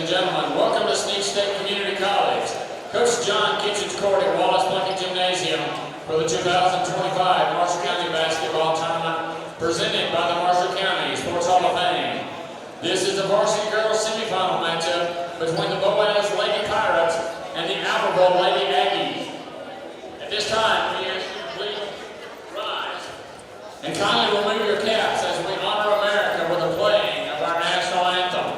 and gentlemen, welcome to Sneak Step Community College. Coach John Kitchen's court at Wallace Plunkett Gymnasium for the 2025 Marshall County Basketball Tournament presented by the Marshall County Sports Hall of Fame. This is the Varsity Girls semifinal matchup between the Boaz Lady Pirates and the Albertville Lady Aggies. At this time, we ask you to please rise and kindly remove your caps as we honor America with the playing of our national anthem.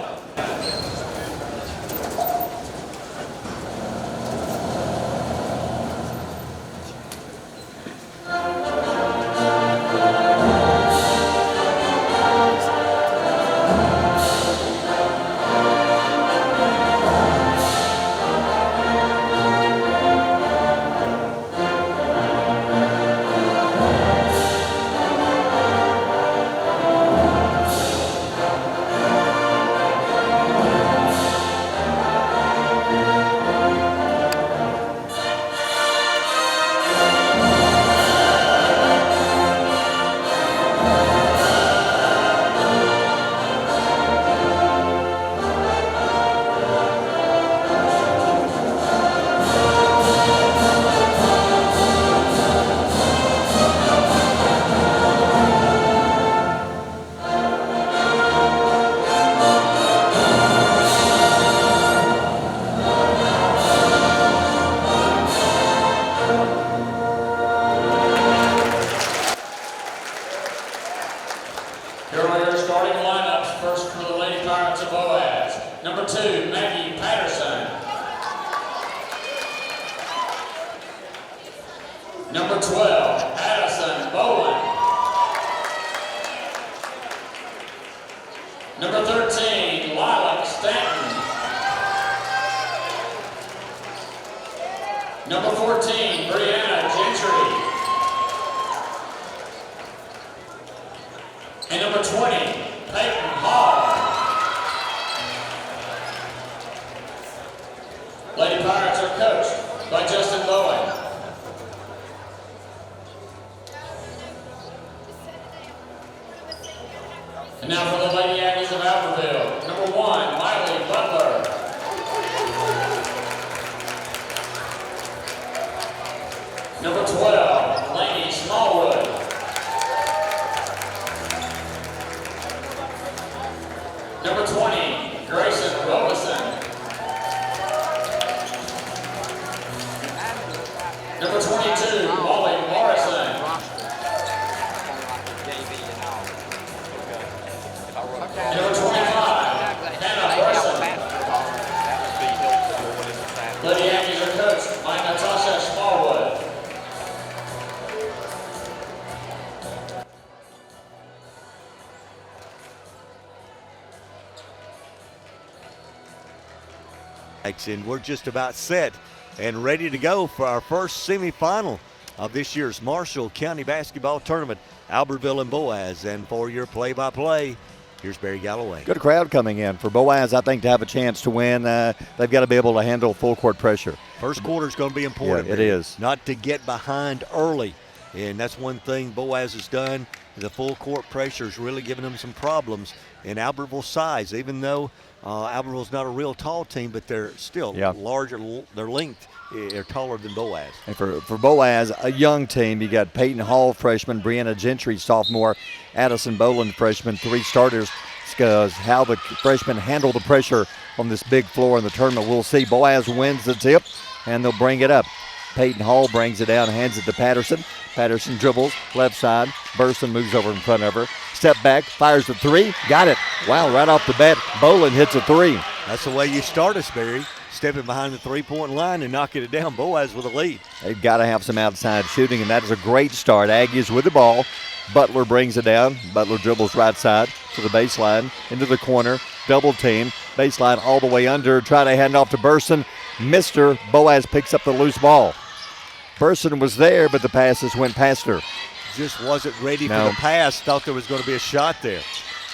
Here are your starting lineups. First for the Lady Pirates of Boaz. Number 2, Maggie Patterson. Number 12, Addison Bowen. Number 13, Lilac Stanton. Number 14, Brianna Gentry. And number 20, Peyton Hall. Lady Pirates are coached by Justin Bowen. And now for the Lady Aggies of Albertville. Number 1, Miley Butler. Number 12, Lainey Smallwood. Number 20, Grayson Robeson. Number 22, Molly Morrison. Number 25, Hannah Burson. Lady Aggies are coached by Natasha Smallwood. And we're just about set and ready to go for our first semifinal of this year's Marshall County Basketball Tournament, Albertville and Boaz. And for your play-by-play, here's Barry Galloway. Good crowd coming in. For Boaz, I think, to have a chance to win, they've got to be able to handle full court pressure. First quarter is going to be important. Yeah, it is. Not to get behind early. And that's one thing Boaz has done. The full court pressure is really giving them some problems. In Albertville's size, even though Albertville's not a real tall team, but they're still larger. Their length, they're taller than Boaz. And for Boaz, a young team, you got Peyton Hall, freshman, Brianna Gentry, sophomore, Addison Boland, freshman, 3 starters. Because how the freshmen handle the pressure on this big floor in the tournament, we'll see. Boaz wins the tip, and they'll bring it up. Peyton Hall brings it down, hands it to Patterson. Patterson dribbles, left side. Burson moves over in front of her. Step back, fires the 3, got it. Wow, right off the bat, Boland hits a 3. That's the way you start us, Barry. Stepping behind the three-point line and knocking it down. Boaz with a lead. They've got to have some outside shooting, and that is a great start. Aggies with the ball. Butler brings it down. Butler dribbles right side to the baseline, into the corner, double team. Baseline all the way under, try to hand off to Burson. Missed her. Boaz picks up the loose ball. Burson was there, but the passes went past her. Just wasn't ready for the pass. Thought there was going to be a shot there.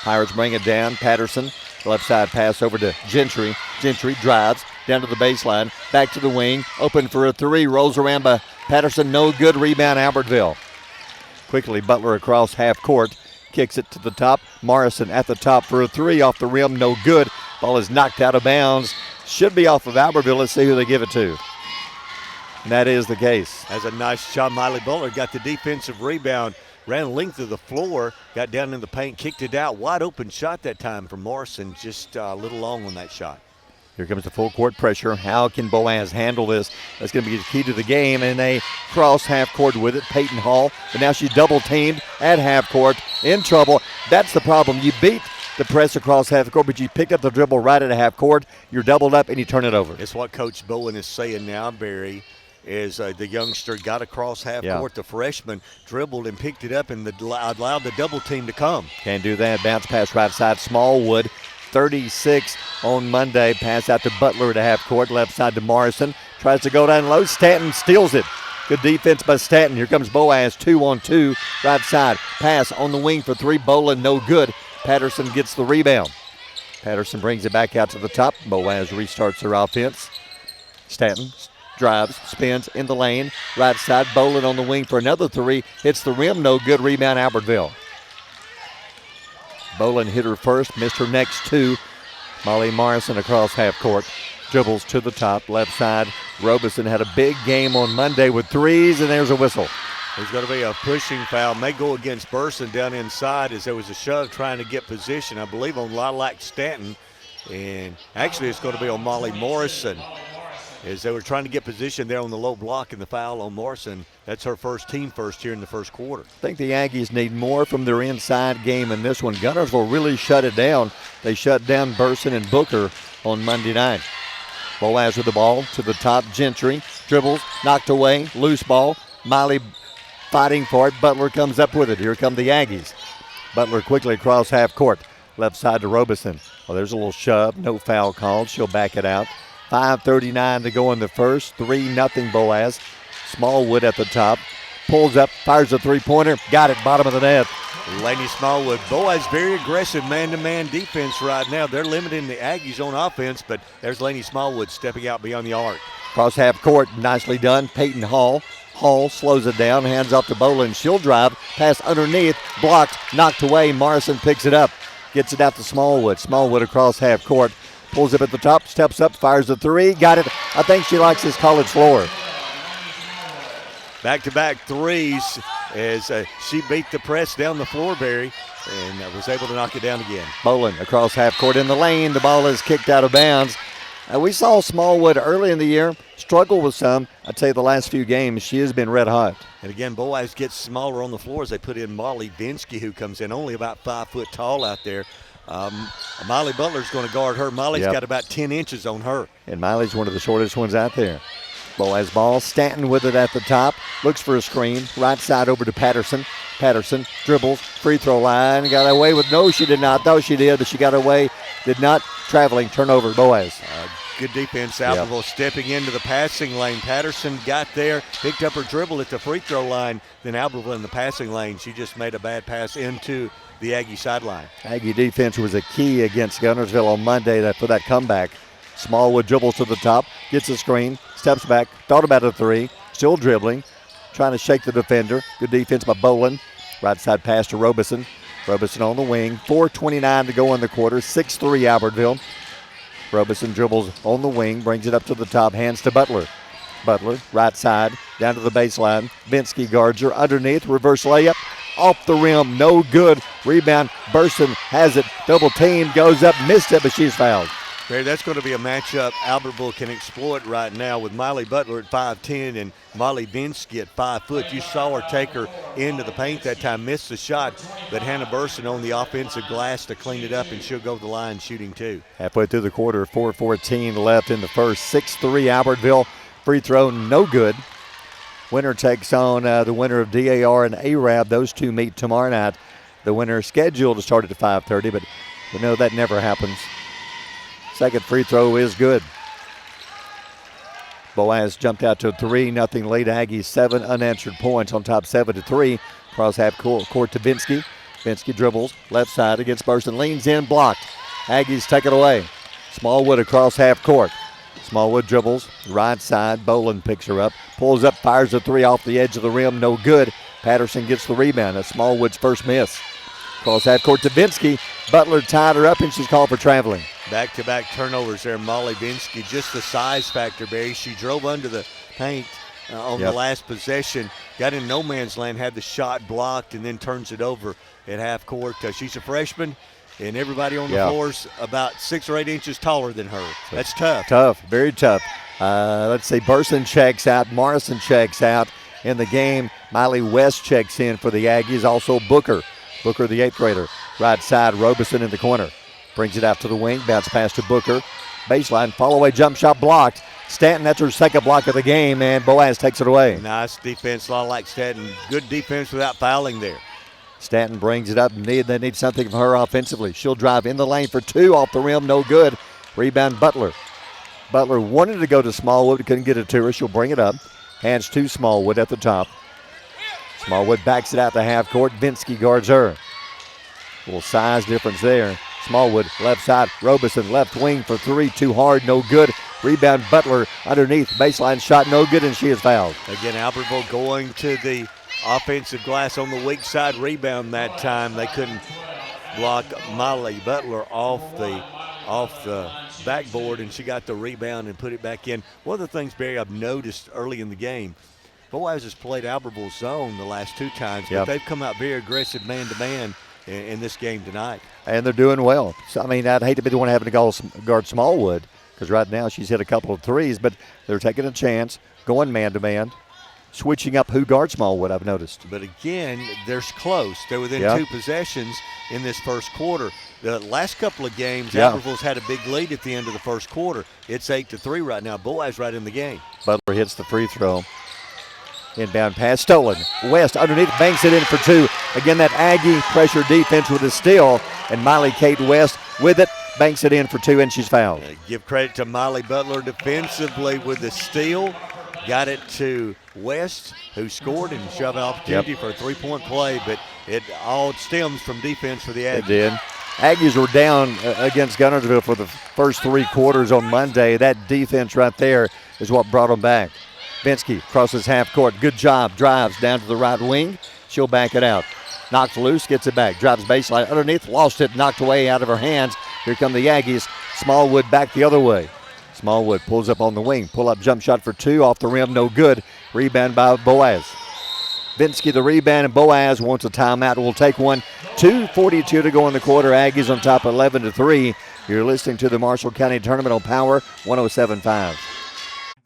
Pirates bring it down. Patterson, left side pass over to Gentry. Gentry drives down to the baseline, back to the wing, open for a 3, rolls around by Patterson, no good. Rebound Albertville. Quickly Butler across half court, kicks it to the top. Morrison at the top for a 3 off the rim, no good. Ball is knocked out of bounds. Should be off of Albertville. Let's see who they give it to. And that is the case. That's a nice shot. Miley Butler got the defensive rebound, ran the length of the floor, got down in the paint, kicked it out. Wide open shot that time from Morrison, just a little long on that shot. Here comes the full court pressure. How can Boaz handle this? That's going to be the key to the game. And they cross half court with it. Peyton Hall. But now she's double teamed at half court. In trouble. That's the problem. You beat the press across half court, but you pick up the dribble right at a half court. You're doubled up and you turn it over. It's what Coach Bowen is saying now, Barry, is the youngster got across half court. The freshman dribbled and picked it up and allowed the double team to come. Can't do that. Bounce pass right side. Smallwood. 36 on Monday. Pass out to Butler to half court. Left side to Morrison. Tries to go down low. Stanton steals it. Good defense by Stanton. Here comes Boaz. 2-on-2. Right side. Pass on the wing for three. Boland no good. Patterson gets the rebound. Patterson brings it back out to the top. Boaz restarts their offense. Stanton drives, spins in the lane. Right side. Boland on the wing for another three. Hits the rim. No good. Rebound Albertville. Boland hit her first, missed her next two. Molly Morrison across half court. Dribbles to the top, left side. Robeson had a big game on Monday with threes, and there's a whistle. There's going to be a pushing foul. May go against Burson down inside as there was a shove trying to get position, I believe, on Lilac Stanton. And actually it's going to be on Molly Morrison as they were trying to get position there on the low block, and the foul on Morrison. That's her team first here in the first quarter. I think the Aggies need more from their inside game in this one. Gunnersville really shut it down. They shut down Burson and Booker on Monday night. Boaz with the ball to the top. Gentry dribbles, knocked away, loose ball. Miley fighting for it. Butler comes up with it. Here come the Aggies. Butler quickly across half court. Left side to Robeson. Well, there's a little shove. No foul called. She'll back it out. 5:39 to go in the first. 3-0 Boaz. Smallwood at the top. Pulls up, fires a three-pointer. Got it, bottom of the net. Laney Smallwood. Boaz very aggressive man-to-man defense right now. They're limiting the Aggies on offense, but there's Laney Smallwood stepping out beyond the arc. Cross half court, nicely done. Peyton Hall. Hall slows it down, hands off to Boland. She'll drive, pass underneath, blocked, knocked away. Morrison picks it up, gets it out to Smallwood. Smallwood across half court. Pulls up at the top, steps up, fires the three. Got it. I think she likes this college floor. Back-to-back threes as she beat the press down the floor, Barry, and was able to knock it down again. Boland across half court in the lane. The ball is kicked out of bounds. We saw Smallwood early in the year struggle with some. I'd say the last few games she has been red hot. And again, Boaz gets smaller on the floor as they put in Molly Vinsky, who comes in only about 5 foot tall out there. Miley Butler's going to guard her. Molly's got about 10 inches on her. And Miley's one of the shortest ones out there. Boaz ball. Stanton with it at the top. Looks for a screen. Right side over to Patterson. Patterson dribbles. Free throw line. Got away with, no, she did not. Thought she did, but she got away. Did not. Traveling. Turnover. Boaz. Good defense. Albertville stepping into the passing lane. Patterson got there, picked up her dribble at the free throw line. Then Albertville in the passing lane. She just made a bad pass into the Aggie sideline. Aggie defense was a key against Gunnersville on Monday for that comeback. Smallwood dribbles to the top, gets a screen, steps back, thought about a three, still dribbling, trying to shake the defender. Good defense by Boland. Right side pass to Robeson. Robeson on the wing. 4:29 to go in the quarter. 6-3 Albertville. Robeson dribbles on the wing, brings it up to the top, hands to Butler. Butler, right side, down to the baseline. Vinsky guards her underneath, reverse layup. Off the rim, no good. Rebound, Burson has it. Double team, goes up, missed it, but she's fouled. Barry, that's going to be a matchup Albertville can exploit right now with Miley Butler at 5'10" and Molly Vinsky at 5 foot. You saw her take her into the paint that time, missed the shot, but Hannah Burson on the offensive glass to clean it up, and she'll go to the line shooting too. Halfway through the quarter, 4:14 left in the first. 6-3 Albertville. Free throw, no good. Winner takes on the winner of DAR and Arab. Those two meet tomorrow night. The winner scheduled to start at 5:30, but we know that never happens. Second free throw is good. Boaz jumped out to a 3-0 lead. Aggies 7 unanswered points on top 7-3. Cross half court to Vinsky. Vinsky dribbles left side against Burson. Leans in, blocked. Aggies take it away. Smallwood across half court. Smallwood dribbles right side. Boland picks her up. Pulls up, fires a three off the edge of the rim. No good. Patterson gets the rebound. That's Smallwood's first miss. Cross half court to Vinsky. Butler tied her up, and she's called for traveling. Back-to-back turnovers there. Molly Vinsky, just the size factor, Barry. She drove under the paint on the last possession, got in no man's land, had the shot blocked, and then turns it over at half court. She's a freshman, and everybody on the floor's about 6 or 8 inches taller than her. That's tough. Tough, very tough. Let's see, Burson checks out, Morrison checks out in the game. Miley West checks in for the Aggies. Also Booker, the 8th grader. Right side, Robeson in the corner. Brings it out to the wing, bounce pass to Booker. Baseline, fall-away jump shot blocked. Stanton, that's her second block of the game, and Boaz takes it away. Nice defense, a lot like Stanton. Good defense without fouling there. Stanton brings it up. They need something from her offensively. She'll drive in the lane for 2, off the rim, no good. Rebound Butler. Butler wanted to go to Smallwood, couldn't get it to her. She'll bring it up. Hands to Smallwood at the top. Smallwood backs it out to half court. Vinsky guards her. A little size difference there. Smallwood, left side. Robeson, left wing for 3. Too hard, no good. Rebound Butler underneath. Baseline shot, no good, and she is fouled. Again, Albertville going to the offensive glass on the weak side. Rebound that time. They couldn't block Molly Butler off the backboard, and she got the rebound and put it back in. One of the things, Barry, I've noticed early in the game, Boaz has played Albertville zone the last 2 times, but they've come out very aggressive man-to-man in this game tonight. And they're doing well. So, I mean, I'd hate to be the one having to guard Smallwood, because right now she's hit a couple of threes, but they're taking a chance, going man-to-man, switching up who guards Smallwood, I've noticed. But again, they're close. They're within 2 possessions in this first quarter. The last couple of games, Albertville's had a big lead at the end of the first quarter. It's 8-3 right now. Boaz right in the game. Butler hits the free throw. Inbound pass stolen. West underneath, banks it in for 2. Again, that Aggie pressure defense with a steal, and Miley Kate West with it, banks it in for 2, and she's fouled. Give credit to Miley Butler defensively with the steal. Got it to West, who scored and shoved an opportunity for a 3-point play, but it all stems from defense for the Aggies. It did. Aggies were down against Gunnersville for the first 3 quarters on Monday. That defense right there is what brought them back. Vinsky crosses half court. Good job. Drives down to the right wing. She'll back it out. Knocked loose, gets it back. Drives baseline underneath, lost it, knocked away out of her hands. Here come the Aggies. Smallwood back the other way. Smallwood pulls up on the wing. Pull-up jump shot for 2. Off the rim, no good. Rebound by Boaz. Vinsky the rebound, and Boaz wants a timeout. We'll take one. 2:42 to go in the quarter. Aggies on top 11-3. You're listening to the Marshall County Tournament on Power 107.5.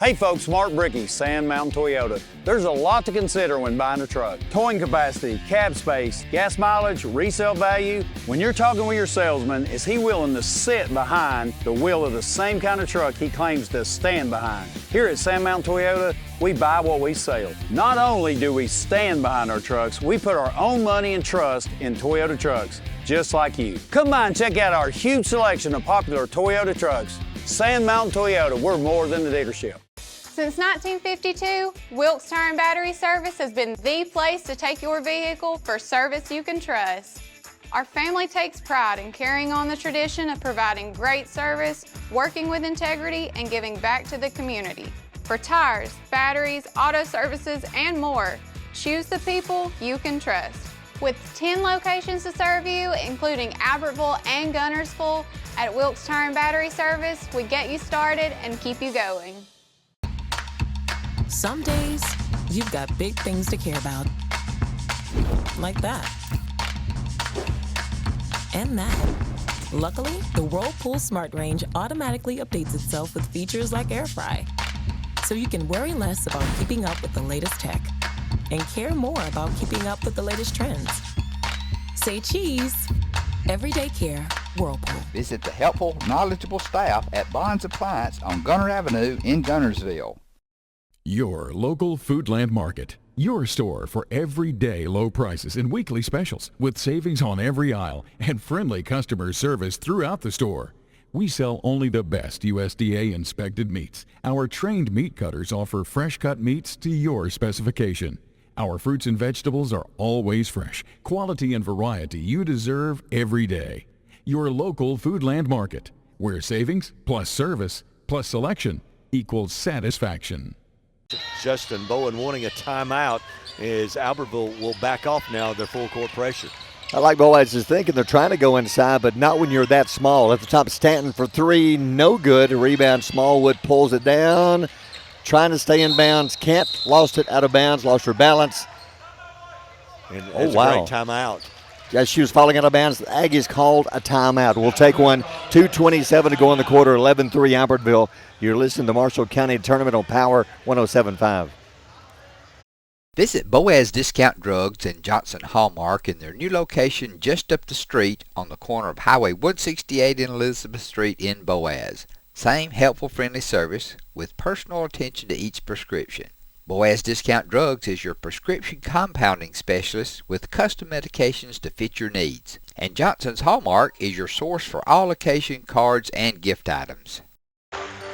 Hey folks, Mark Brickey, Sand Mountain Toyota. There's a lot to consider when buying a truck. Towing capacity, cab space, gas mileage, resale value. When you're talking with your salesman, is he willing to sit behind the wheel of the same kind of truck he claims to stand behind? Here at Sand Mountain Toyota, we buy what we sell. Not only do we stand behind our trucks, we put our own money and trust in Toyota trucks, just like you. Come by and check out our huge selection of popular Toyota trucks. Sand Mountain Toyota, we're more than a dealership. Since 1952, Wilkes Tire and Battery Service has been the place to take your vehicle for service you can trust. Our family takes pride in carrying on the tradition of providing great service, working with integrity, and giving back to the community. For tires, batteries, auto services, and more, choose the people you can trust. With 10 locations to serve you, including Albertville and Gunnersville, at Wilkes Tire and Battery Service, we get you started and keep you going. Some days, you've got big things to care about. Like that. And that. Luckily, the Whirlpool Smart Range automatically updates itself with features like Air Fry. So you can worry less about keeping up with the latest tech and care more about keeping up with the latest trends. Say cheese. Everyday care, Whirlpool. Visit the helpful, knowledgeable staff at Bond's Appliance on Gunner Avenue in Gunnersville. Your local Foodland Market. Your store for everyday low prices and weekly specials with savings on every aisle and friendly customer service throughout the store. We sell only the best USDA inspected meats. Our trained meat cutters offer fresh cut meats to your specification. Our fruits and vegetables are always fresh, quality and variety you deserve every day. Your local Foodland Market, where savings plus service plus selection equals satisfaction. Justin Bowen wanting a timeout as Albertville will back off now their full court pressure. I like Boaz is thinking. They're trying to go inside, but not when you're that small. At the top, Stanton for three, no good. A rebound, Smallwood pulls it down. Trying to stay in bounds, can't. Lost it out of bounds, lost her balance. And Oh, it's wow. a great timeout. As she was falling out of bounds, the Aggies called a timeout. We'll take one. 2:27 to go in the quarter, 11-3 Albertville. You're listening to Marshall County Tournament on Power 107.5. Visit Boaz Discount Drugs and Johnson Hallmark in their new location just up the street on the corner of Highway 168 and Elizabeth Street in Boaz. Same helpful, friendly service with personal attention to each prescription. Boaz Discount Drugs is your prescription compounding specialist with custom medications to fit your needs. And Johnson's Hallmark is your source for all occasion cards and gift items.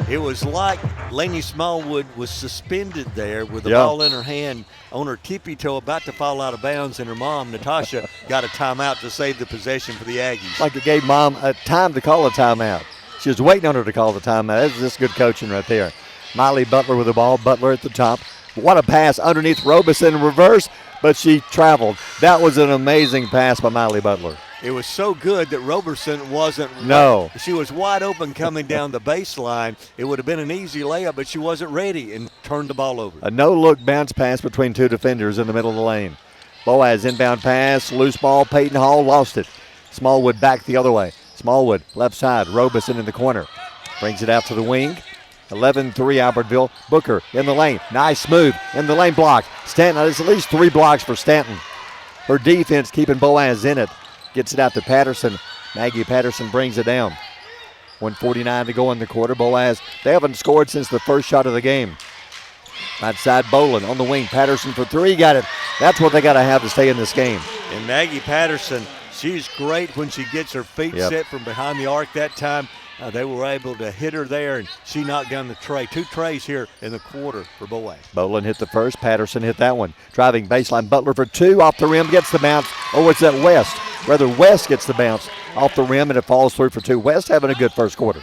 It was like Lainey Smallwood was suspended there with the Yeah. ball in her hand on her tippy toe about to fall out of bounds, and her mom, Natasha, got a timeout to save the possession for the Aggies. Like it gave Mom a time to call a timeout. She was waiting on her to call the timeout. That's just good coaching right there. Miley Butler with the ball. Butler at the top. What a pass underneath Robeson in reverse, but she traveled. That was an amazing pass by Miley Butler. It was so good that Roberson wasn't. No. She was wide open coming down the baseline. It would have been an easy layup, but she wasn't ready and turned the ball over. A no-look bounce pass between two defenders in the middle of the lane. Boaz inbound pass, loose ball. Peyton Hall lost it. Smallwood back the other way. Smallwood left side. Robeson in the corner. Brings it out to the wing. 11-3 Albertville. Booker in the lane. Nice move in the lane block. Stanton, there's at least 3 blocks for Stanton. Her defense keeping Boaz in it. Gets it out to Patterson. Maggie Patterson brings it down. 1:49 to go in the quarter. Boaz, they haven't scored since the first shot of the game. Right side, Bolin on the wing. Patterson for 3, got it. That's what they got to have to stay in this game. And Maggie Patterson, she's great when she gets her feet set from behind the arc that time. They were able to hit her there, and she knocked down the tray. 2 trays here in the quarter for Boaz. Bolin hit the first. Patterson hit that one. Driving baseline. Butler for 2. Off the rim. Gets the bounce. Oh, it's that West. Rather, West gets the bounce off the rim, and it falls through for 2. West having a good first quarter.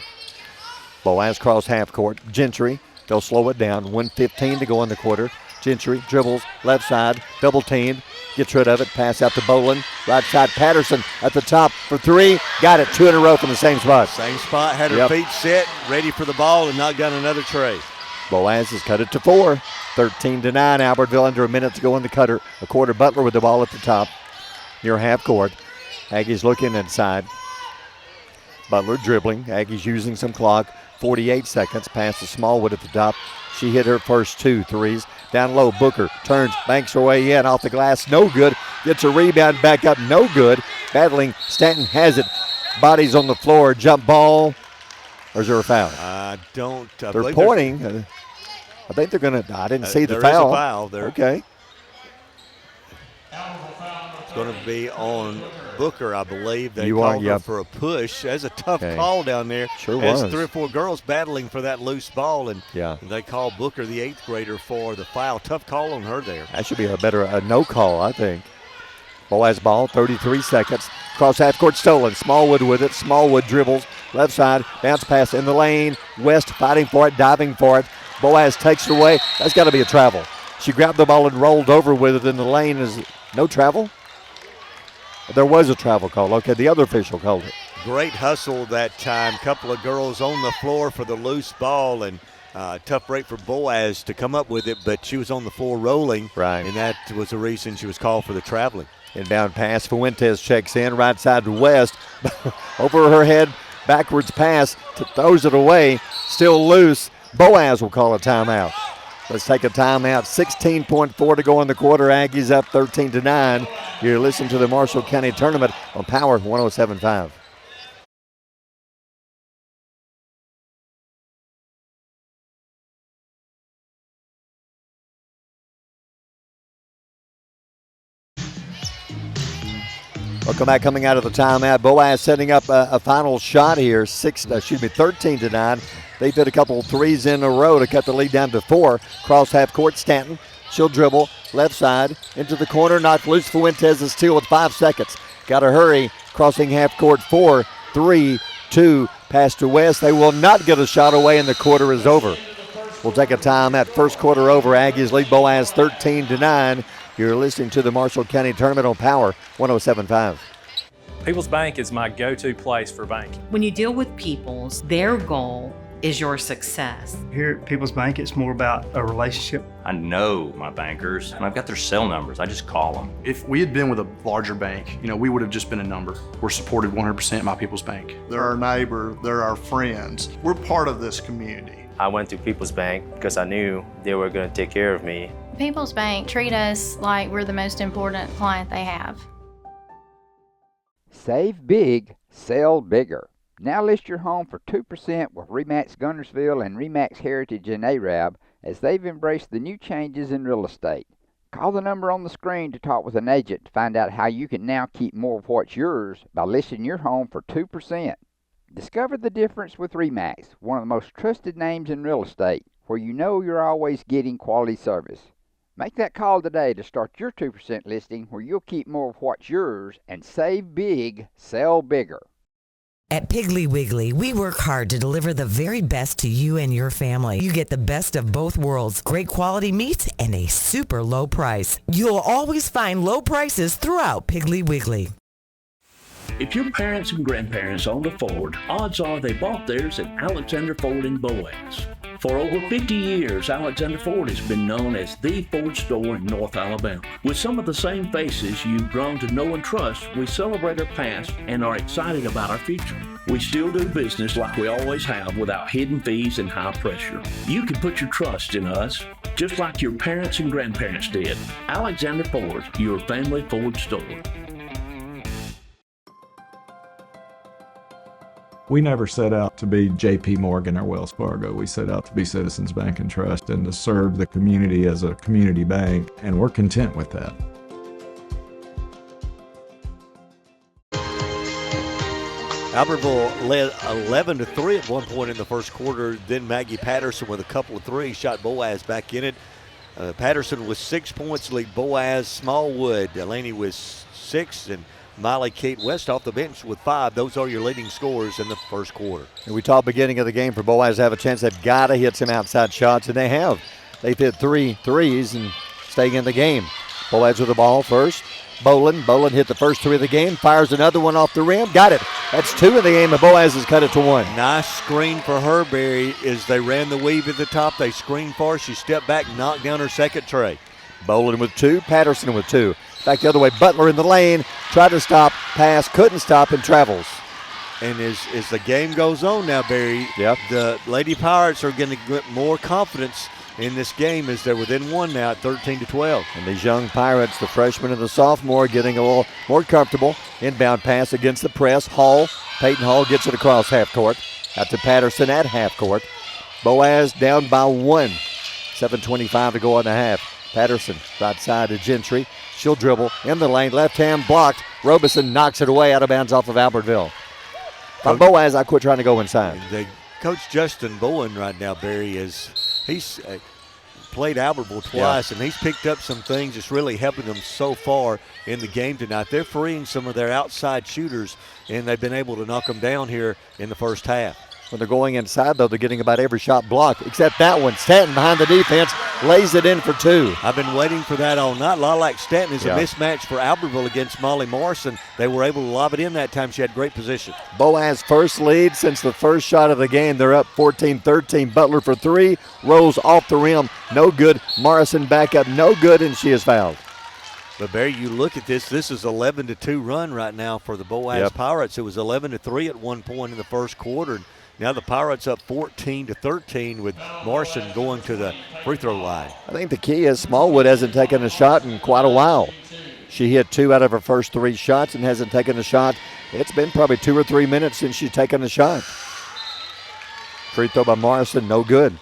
Boaz cross half court. Gentry. They'll slow it down. 1:15 to go in the quarter. Gentry dribbles. Left side. Double teamed. Gets rid of it. Pass out to Bolin. Right side. Patterson at the top for 3. Got it. 2 in a row from the same spot. Same spot. Had her feet set, ready for the ball, and knocked down another tray. Boaz has cut it to 4. 13-9. Albertville under a minute to go in the quarter. Butler with the ball at the top near half court. Aggies looking inside. Butler dribbling. Aggies using some clock. 48 seconds. Pass to Smallwood at the top. She hit her first 2 threes. Down low, Booker turns, banks her way in, off the glass, no good. Gets a rebound, back up, no good. Battling, Stanton has it. Bodies on the floor, jump ball. Or is there a foul? They're pointing. I think they're going to, I didn't see the foul. There is a foul there. Okay. It's going to be on Booker, I believe. They called her for a push. That's a tough call down there. Sure There's was. 3 or 4 girls battling for that loose ball, and Yeah. they call Booker, the 8th grader, for the foul. Tough call on her there. That should be a no call, I think. Boaz ball, 33 seconds. Cross half court stolen. Smallwood with it. Smallwood dribbles. Left side. Bounce pass in the lane. West fighting for it, diving for it. Boaz takes it away. That's got to be a travel. She grabbed the ball and rolled over with it in the lane. Is no travel? There was a travel call. Okay, the other official called it. Great hustle that time. Couple of girls on the floor for the loose ball, and tough break for Boaz to come up with it, but she was on the floor rolling. Right. And that was the reason she was called for the traveling. Inbound pass. Fuentes checks in. Right side to West. Over her head. Backwards pass. Throws it away. Still loose. Boaz will call a timeout. Let's take a timeout. 16.4 to go in the quarter. Aggies up 13-9. You're listening to the Marshall County Tournament on Power 107.5. Welcome back. Coming out of the timeout, Boaz setting up a final shot here. 13-9. They've hit a couple threes in a row to cut the lead down to 4. Cross half court, Stanton. She'll dribble left side into the corner. Knocked loose. Fuentes is steal with 5 seconds. Got to hurry. Crossing half court, 4, 3, 2. Pass to West. They will not get a shot away, and the quarter is over. We'll take a time at first quarter over. Aggies lead Boaz 13-9. You're listening to the Marshall County Tournament on Power 107.5. People's Bank is my go-to place for banking. When you deal with People's, their goal is your success. Here at People's Bank, it's more about a relationship. I know my bankers, and I've got their cell numbers. I just call them. If we had been with a larger bank, we would have just been a number. We're supported 100% by People's Bank. They're our neighbor, they're our friends. We're part of this community. I went to People's Bank because I knew they were going to take care of me. People's Bank treat us like we're the most important client they have. Save big, sell bigger. Now list your home for 2% with RE/MAX Guntersville and RE/MAX Heritage in Arab as they've embraced the new changes in real estate. Call the number on the screen to talk with an agent to find out how you can now keep more of what's yours by listing your home for 2%. Discover the difference with RE/MAX, one of the most trusted names in real estate, where you know you're always getting quality service. Make that call today to start your 2% listing where you'll keep more of what's yours and save big, sell bigger. At Piggly Wiggly, we work hard to deliver the very best to you and your family. You get the best of both worlds, great quality meats and a super low price. You'll always find low prices throughout Piggly Wiggly. If your parents and grandparents owned a Ford, odds are they bought theirs at Alexander Ford in Boaz. For over 50 years, Alexander Ford has been known as the Ford store in North Alabama. With some of the same faces you've grown to know and trust, we celebrate our past and are excited about our future. We still do business like we always have without hidden fees and high pressure. You can put your trust in us, just like your parents and grandparents did. Alexander Ford, your family Ford store. We never set out to be J.P. Morgan or Wells Fargo. We set out to be Citizens Bank and Trust and to serve the community as a community bank, and we're content with that. Albertville led 11-3 at one point in the first quarter. Then Maggie Patterson with a couple of threes shot Boaz back in it. Patterson with 6 points lead Boaz. Smallwood, Delaney with 6, and Miley Kate West off the bench with 5. Those are your leading scorers in the first quarter. And we talked beginning of the game for Boaz to have a chance. They've got to hit some outside shots, and they have. They've hit 3 threes and staying in the game. Boaz with the ball first. Bolin hit the first 3 of the game, fires another one off the rim. Got it. That's 2 in the game, and Boaz has cut it to 1. Nice screen for her, Barry, as they ran the weave at the top. They screened for her. She stepped back, knocked down her second tray. Bolin with 2, Patterson with 2. Back the other way, Butler in the lane, tried to stop, pass, couldn't stop, and travels. And as the game goes on now, Barry, the Lady Pirates are going to get more confidence in this game as they're within 1 now at 13-12. And these young Pirates, the freshman and the sophomore, getting a little more comfortable. Inbound pass against the press. Peyton Hall gets it across half court. Out to Patterson at half court. Boaz down by 1. 7:25 to go in the half. Patterson right side to Gentry. She'll dribble in the lane. Left hand blocked. Robeson knocks it away out of bounds off of Albertville. By Boaz, I quit trying to go inside. Coach Justin Bowen right now, Barry, he's played Albertville twice, and he's picked up some things that's really helping them so far in the game tonight. They're freeing some of their outside shooters, and they've been able to knock them down here in the first half. When they're going inside, though, they're getting about every shot blocked, except that one. Stanton behind the defense, lays it in for 2. I've been waiting for that all night. Lilac Stanton is a mismatch for Albertville against Molly Morrison. They were able to lob it in that time. She had great position. Boaz first lead since the first shot of the game. They're up 14-13. Butler for 3, rolls off the rim, no good. Morrison back up, no good, and she is fouled. But Barry, you look at this is 11-2 run right now for the Boaz Pirates. It was 11-3 at one point in the first quarter. Now the Pirates up 14-13 with Morrison going to the free throw line. I think the key is Smallwood hasn't taken a shot in quite a while. She hit 2 out of her first 3 shots and hasn't taken a shot. It's been probably 2 or 3 minutes since she's taken a shot. Free throw by Morrison, no good.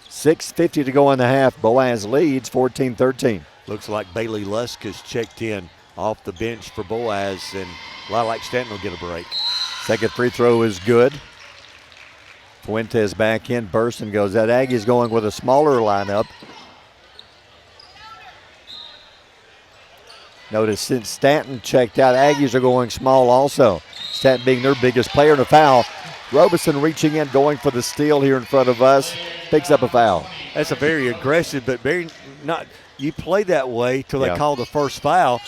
6:50 to go in the half. Boaz leads 14-13. Looks like Bailey Lusk has checked in off the bench for Boaz, and Lilac Stanton will get a break. Second free throw is good. Fuentes back in, bursts and goes. That Aggie's going with a smaller lineup. Notice since Stanton checked out, Aggies are going small also. Stanton being their biggest player, and a foul. Robeson reaching in, going for the steal here in front of us. Picks up a foul. That's a very aggressive, but very not. You play that way till they Yeah. call the first foul.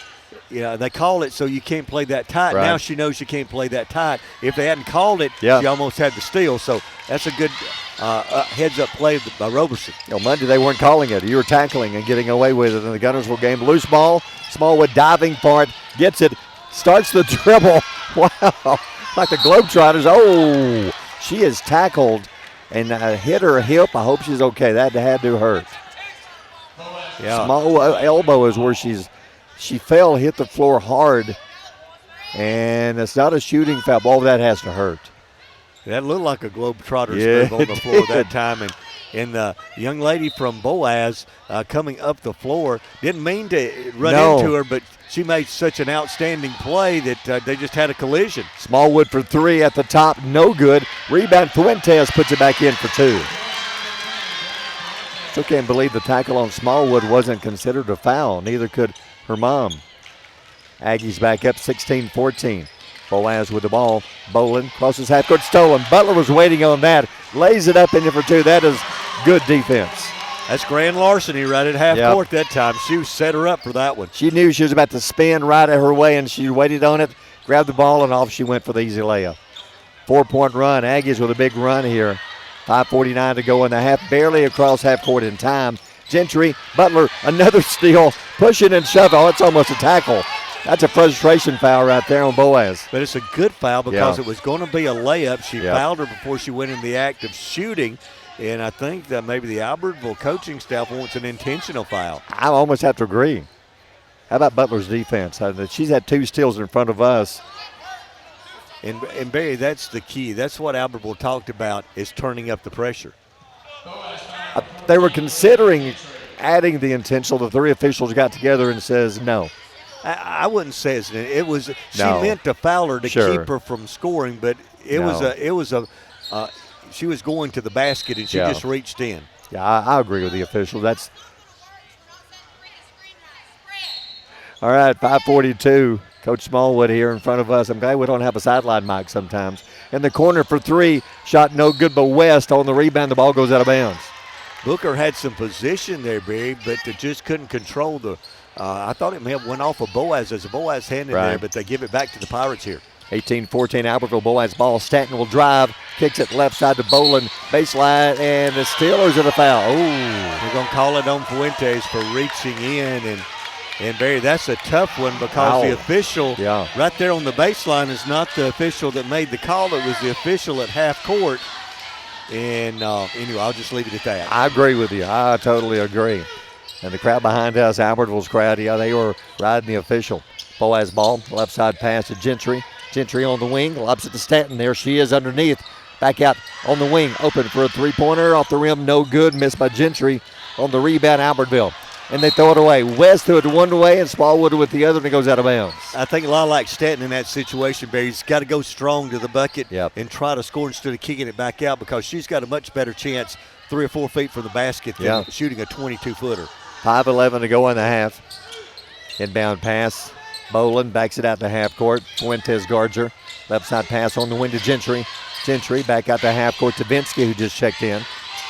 Yeah, they call it so you can't play that tight. Right. Now she knows you can't play that tight. If they hadn't called it, Yeah. she almost had the steal. So that's a good heads-up play by Roberson. Monday they weren't calling it. You were tackling and getting away with it in the Gunnersville game. Loose ball. Smallwood diving for it. Gets it. Starts the dribble. Wow. Like the Globetrotters. Oh, she is tackled and hit her hip. I hope she's okay. That had to hurt. Yeah. Small elbow is where she fell, hit the floor hard, and it's not a shooting foul. All that has to hurt. That looked like a Globetrotters Yeah, move on the floor it that did. time. And the young lady from Boaz coming up the floor didn't mean to run No. into her, but she made such an outstanding play that they just had a collision. Smallwood for three at the top, no good. Rebound, Fuentes puts it back in for two. Still can't believe the tackle on Smallwood wasn't considered a foul. Neither could her mom. Aggies back up 16-14. Boaz with the ball. Bolin crosses half court, stolen. Butler was waiting on that. Lays it up in there for two. That is good defense. That's grand larceny right at half Yep. court that time. She set her up for that one. She knew she was about to spin right at her way, and she waited on it, grabbed the ball, and off she went for the easy layup. 4-point run. Aggies with a big run here. 5:49 to go in the half. Barely across half court in time. Gentry, Butler, another steal. Pushing and shoving. Oh, it's almost a tackle. That's a frustration foul right there on Boaz. But it's a good foul because Yeah. it was going to be a layup. She Yep. fouled her before she went in the act of shooting. And I think that maybe the Albertville coaching staff wants an intentional foul. I almost have to agree. How about Butler's defense? She's had two steals in front of us. And Barry, that's the key. That's what Albertville talked about, is turning up the pressure. They were considering adding the intentional. The three officials got together and says no. I wouldn't say it was. She No. meant to foul her to Sure. keep her from scoring, but it No. was a. She was going to the basket and she Yeah. just reached in. Yeah, I agree with the official. That's all right. 5:42. Coach Smallwood here in front of us. I'm glad we don't have a sideline mic sometimes. In the corner for three, shot no good, but West on the rebound. The ball goes out of bounds. Booker had some position there, Barry, but they just couldn't control the. I thought it may have went off of Boaz as a Boaz hand in Right. there, but they give it back to the Pirates here. 18-14 Albertville. Boaz ball. Stanton will drive. Kicks it left side to Bolin. Baseline, and the Steelers at a foul. Ooh. They're going to call it on Fuentes for reaching in. And Barry, that's a tough one because Wow. the official Yeah. right there on the baseline is not the official that made the call. It was the official at half court. And anyway, I'll just leave it at that. I agree with you. I totally agree. And the crowd behind us, Albertville's crowd, yeah, they were riding the official. Boaz ball, left side pass to Gentry. Gentry on the wing, lobs it to Stanton. There she is underneath. Back out on the wing, open for a three-pointer. Off the rim, no good. Missed by Gentry on the rebound, Albertville. And they throw it away. West threw it one way and Smallwood with the other, and it goes out of bounds. I think a lot like Stanton in that situation, Barry. He's got to go strong to the bucket Yep. and try to score instead of kicking it back out because she's got a much better chance 3 or 4 feet from the basket than Yeah. shooting a 22-footer. 5:11 to go in the half. Inbound pass. Bolin backs it out to half court. Fuentes guards her. Left side pass on the wing to Gentry. Gentry back out to half court to Vinsky, who just checked in.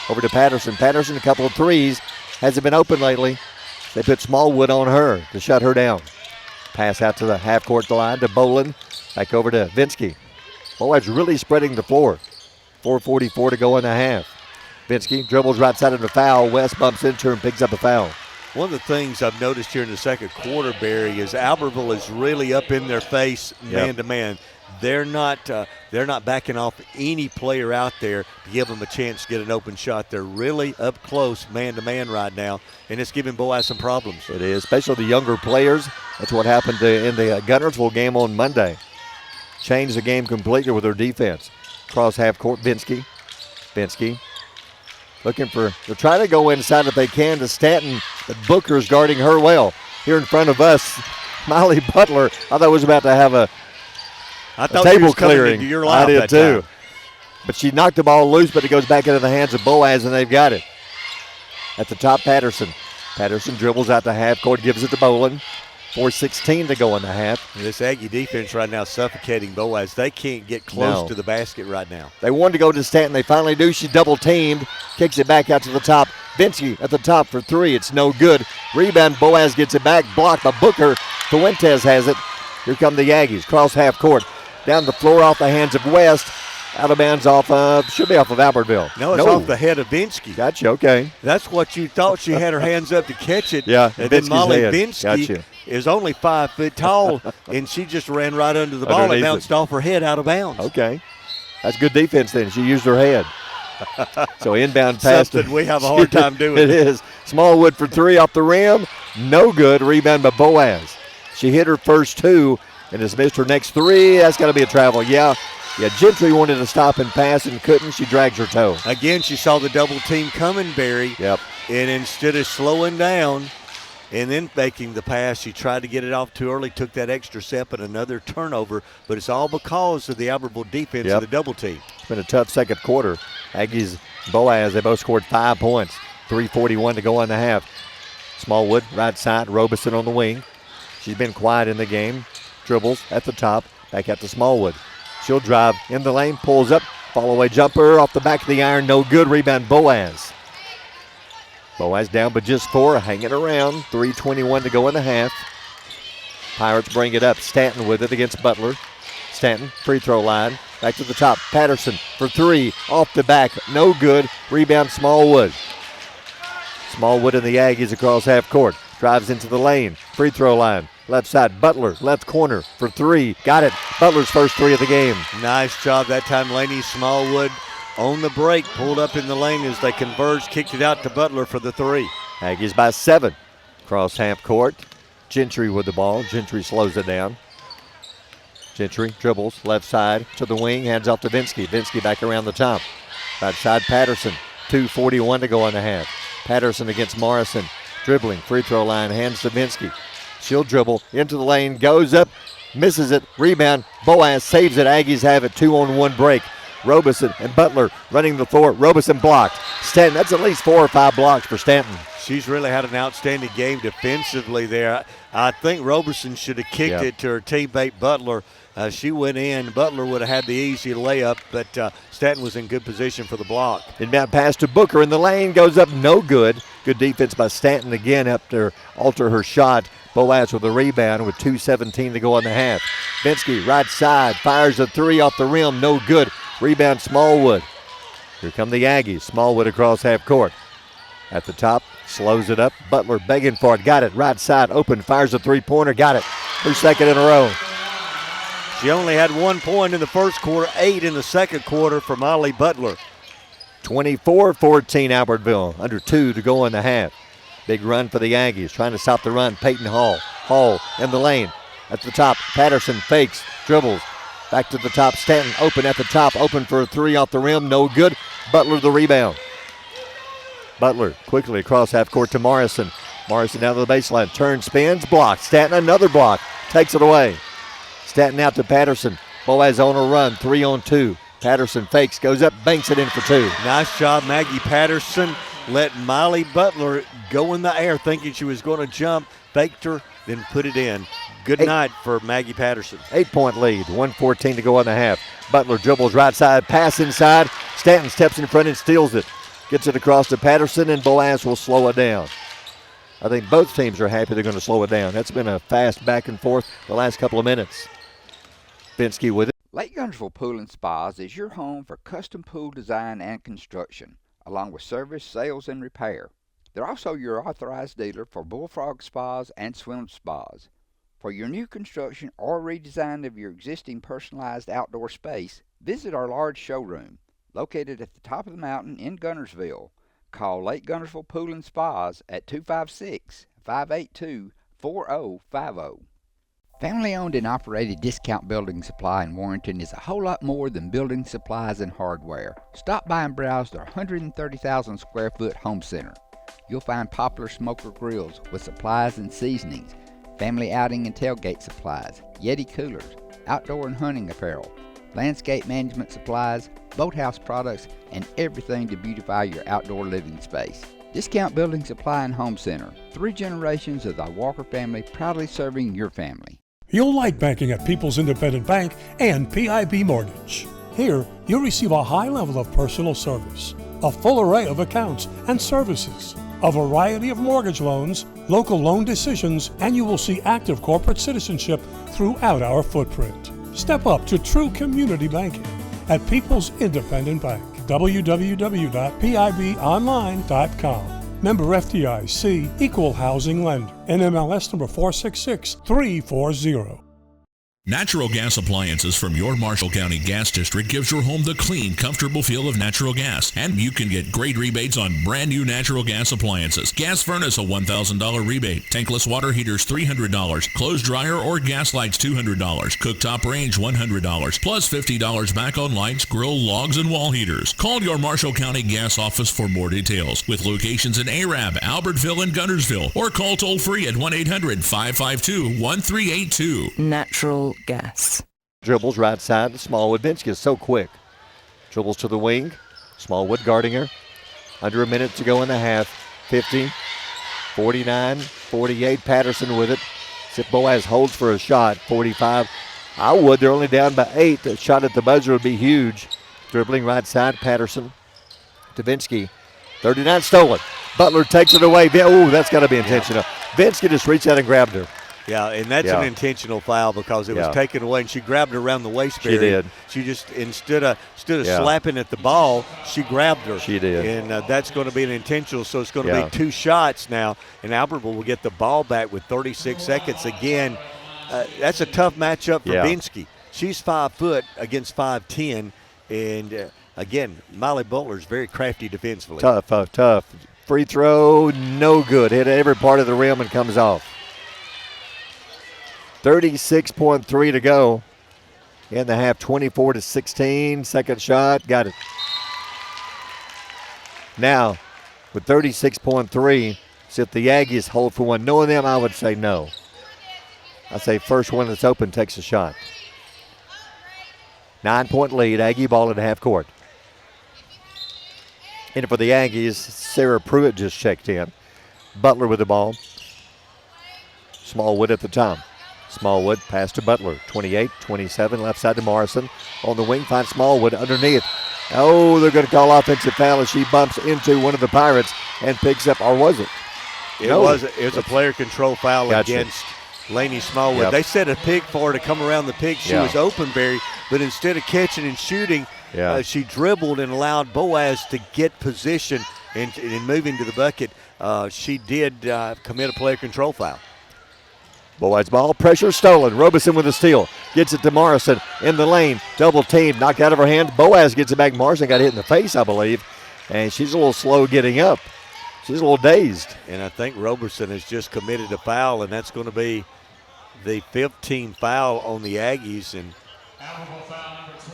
Over to Patterson. Patterson, a couple of threes. Hasn't been open lately. They put Smallwood on her to shut her down. Pass out to the half court line to Bolin. Back over to Vinsky. Boaz really spreading the floor. 4:44 to go in the half. Vinsky dribbles right side of the foul. West bumps into her and picks up a foul. One of the things I've noticed here in the second quarter, Barry, is Albertville is really up in their face man to man. They're not backing off any player out there to give them a chance to get an open shot. They're really up close man to man right now, and it's giving Boaz some problems. It is, especially the younger players. That's what happened in the Gunnersville game on Monday. Changed the game completely with their defense. Cross half court, Vinsky. Vinsky looking for, they're trying to go inside if they can to Stanton, but Booker's guarding her well. Here in front of us, Miley Butler, I thought was about to have a table clearing. I did too. Time. But she knocked the ball loose, but it goes back into the hands of Boaz, and they've got it. At the top, Patterson. Patterson dribbles out to half court, gives it to Bolin. 4:16 to go in the half. This Aggie defense right now suffocating Boaz. They can't get close to the basket right now. They wanted to go to Stanton. They finally do. She's double teamed. Kicks it back out to the top. Vinsky at the top for three. It's no good. Rebound. Boaz gets it back. Blocked by Booker. Fuentes has it. Here come the Aggies. Cross half court. Down the floor off the hands of West. Out of bounds off of, should be off of Albertville. No, it's off the head of Vinsky. Gotcha, okay. That's what you thought. She had her hands up to catch it. Yeah, and then Molly head. Vinsky Gotcha. is only 5 foot tall, and she just ran right under the ball. It bounced off her head out of bounds. Okay. That's good defense then. She used her head. So inbound pass. Something we have a hard time doing. It is. Smallwood for three off the rim. No good. Rebound by Boaz. She hit her first two and has missed her next three. That's got to be a travel. Yeah, Gentry wanted to stop and pass and couldn't. She drags her toe. Again, she saw the double team coming, Barry. Yep. And instead of slowing down and then faking the pass, she tried to get it off too early, took that extra step and another turnover. But it's all because of the Albertville defense of the double team. It's been a tough second quarter. Aggies, Boaz, they both scored 5 points. 3:41 to go in the half. Smallwood, right side, Robeson on the wing. She's been quiet in the game. Dribbles at the top, back out to Smallwood. She'll drive in the lane, pulls up, follow-away jumper off the back of the iron, no good. Rebound, Boaz. Boaz down but just 4, hanging around. 3:21 to go in the half. Pirates bring it up. Stanton with it against Butler. Stanton, free throw line, back to the top. Patterson for 3, off the back, no good. Rebound, Smallwood. Smallwood and the Aggies across half court. Drives into the lane, free throw line. Left side, Butler, left corner for 3. Got it. Butler's first 3 of the game. Nice job that time. Laney Smallwood on the break, pulled up in the lane as they converged, kicked it out to Butler for the 3. Aggies by 7. Cross half court. Gentry with the ball. Gentry slows it down. Gentry dribbles left side to the wing, hands off to Vinsky. Vinsky back around the top. Right side, Patterson. 2:41 to go in the half. Patterson against Morrison. Dribbling, free throw line, hands to Vinsky. She'll dribble into the lane, goes up, misses it, rebound. Boaz saves it. Aggies have it. 2-on-1 break. Robeson and Butler running the floor. Robeson blocked. Stanton, that's at least 4 or 5 blocks for Stanton. She's really had an outstanding game defensively there. I think Robeson should have kicked it to her teammate Butler. She went in. Butler would have had the easy layup, but Stanton was in good position for the block. Inbound pass to Booker in the lane, goes up, no good. Good defense by Stanton again up to alter her shot. Boaz with a rebound with 2:17 to go in the half. Vinsky, right side, fires a 3 off the rim, no good. Rebound, Smallwood. Here come the Aggies. Smallwood across half court. At the top, slows it up. Butler begging for it, got it. Right side, open, fires a 3-pointer, got it. Her second in a row. She only had 1 point in the first quarter, 8 in the second quarter for Molly Butler. 24-14 Albertville, under 2 to go in the half. Big run for the Aggies, trying to stop the run. Peyton Hall. Hall in the lane. At the top, Patterson fakes, dribbles. Back to the top, Stanton open at the top, open for a 3 off the rim, no good. Butler the rebound. Butler quickly across half court to Morrison. Morrison down to the baseline, turns, spins, blocks. Stanton another block, takes it away. Stanton out to Patterson. Boaz on a run, 3-on-2. Patterson fakes, goes up, banks it in for 2. Nice job, Maggie Patterson. Let Molly Butler go in the air thinking she was going to jump, faked her, then put it in. Good night for Maggie Patterson. 8-point lead, 1:14 to go in the half. Butler dribbles right side, pass inside. Stanton steps in front and steals it. Gets it across to Patterson, and Boaz will slow it down. I think both teams are happy they're going to slow it down. That's been a fast back and forth the last couple of minutes. Vinsky with it. Lake Guntersville Pool and Spas is your home for custom pool design and construction, along with service, sales, and repair. They're also your authorized dealer for bullfrog spas and swim spas. For your new construction or redesign of your existing personalized outdoor space, visit our large showroom, located at the top of the mountain in Guntersville. Call Lake Guntersville Pool and Spas at 256-582-4050. Family-owned and operated Discount Building Supply in Warrenton is a whole lot more than building supplies and hardware. Stop by and browse their 130,000 square foot home center. You'll find popular smoker grills with supplies and seasonings, family outing and tailgate supplies, Yeti coolers, outdoor and hunting apparel, landscape management supplies, boathouse products, and everything to beautify your outdoor living space. Discount Building Supply and Home Center. 3 generations of the Walker family proudly serving your family. You'll like banking at People's Independent Bank and PIB Mortgage. Here, you'll receive a high level of personal service, a full array of accounts and services, a variety of mortgage loans, local loan decisions, and you will see active corporate citizenship throughout our footprint. Step up to true community banking at People's Independent Bank. www.pibonline.com. Member FDIC, Equal Housing Lender. NMLS number 466340. Natural gas appliances from your Marshall County Gas District gives your home the clean, comfortable feel of natural gas. And you can get great rebates on brand new natural gas appliances. Gas furnace, a $1,000 rebate. Tankless water heaters, $300. Clothes dryer or gas lights, $200. Cooktop range, $100. Plus $50 back on lights, grill, logs, and wall heaters. Call your Marshall County Gas office for more details. With locations in Arab, Albertville, and Guntersville. Or call toll free at 1-800-552-1382. Natural gas. Dribbles right side to Smallwood. Bensky is so quick. Dribbles to the wing. Smallwood guarding her. Under a minute to go in the half. 50, 49, 48. Patterson with it. Sip Boaz holds for a shot. 45. They're only down by 8. The shot at the buzzer would be huge. Dribbling right side. Patterson to Bensky. 39 stolen. Butler takes it away. Oh, that's got to be intentional. Bensky just reached out and grabbed her. Yeah, and that's an intentional foul because it was taken away, and she grabbed her around the waistband. She did. She just, instead of slapping at the ball, she grabbed her. She did. And that's going to be an intentional, so it's going to be 2 shots now, and Albertville will get the ball back with 36 seconds. Again, that's a tough matchup for Bensky. She's 5 foot against 5'10", and again, Molly Butler's very crafty defensively. Tough. Free throw, no good. Hit every part of the rim and comes off. 36.3 to go in the half, 24-16. Second shot, got it. Now, with 36.3, if the Aggies hold for one, knowing them, I would say no. I say first one that's open takes a shot. 9-point lead, Aggie ball at half court. And for the Aggies, Sarah Pruitt just checked in. Butler with the ball. Smallwood at the top. Smallwood pass to Butler. 28-27, left side to Morrison. On the wing, finds Smallwood underneath. Oh, they're going to call offensive foul as she bumps into one of the Pirates and picks up, or was it? It was a player control foul against Lainey Smallwood. They set a pick for her to come around the pick. She was open, Barry, but instead of catching and shooting, she dribbled and allowed Boaz to get position and moving to the bucket. She did commit a player control foul. Boaz ball, pressure stolen. Robeson with a steal. Gets it to Morrison in the lane. Double team, knocked out of her hand. Boaz gets it back. Morrison got hit in the face, I believe. And she's a little slow getting up. She's a little dazed. And I think Robeson has just committed a foul, and that's going to be the 15th foul on the Aggies. And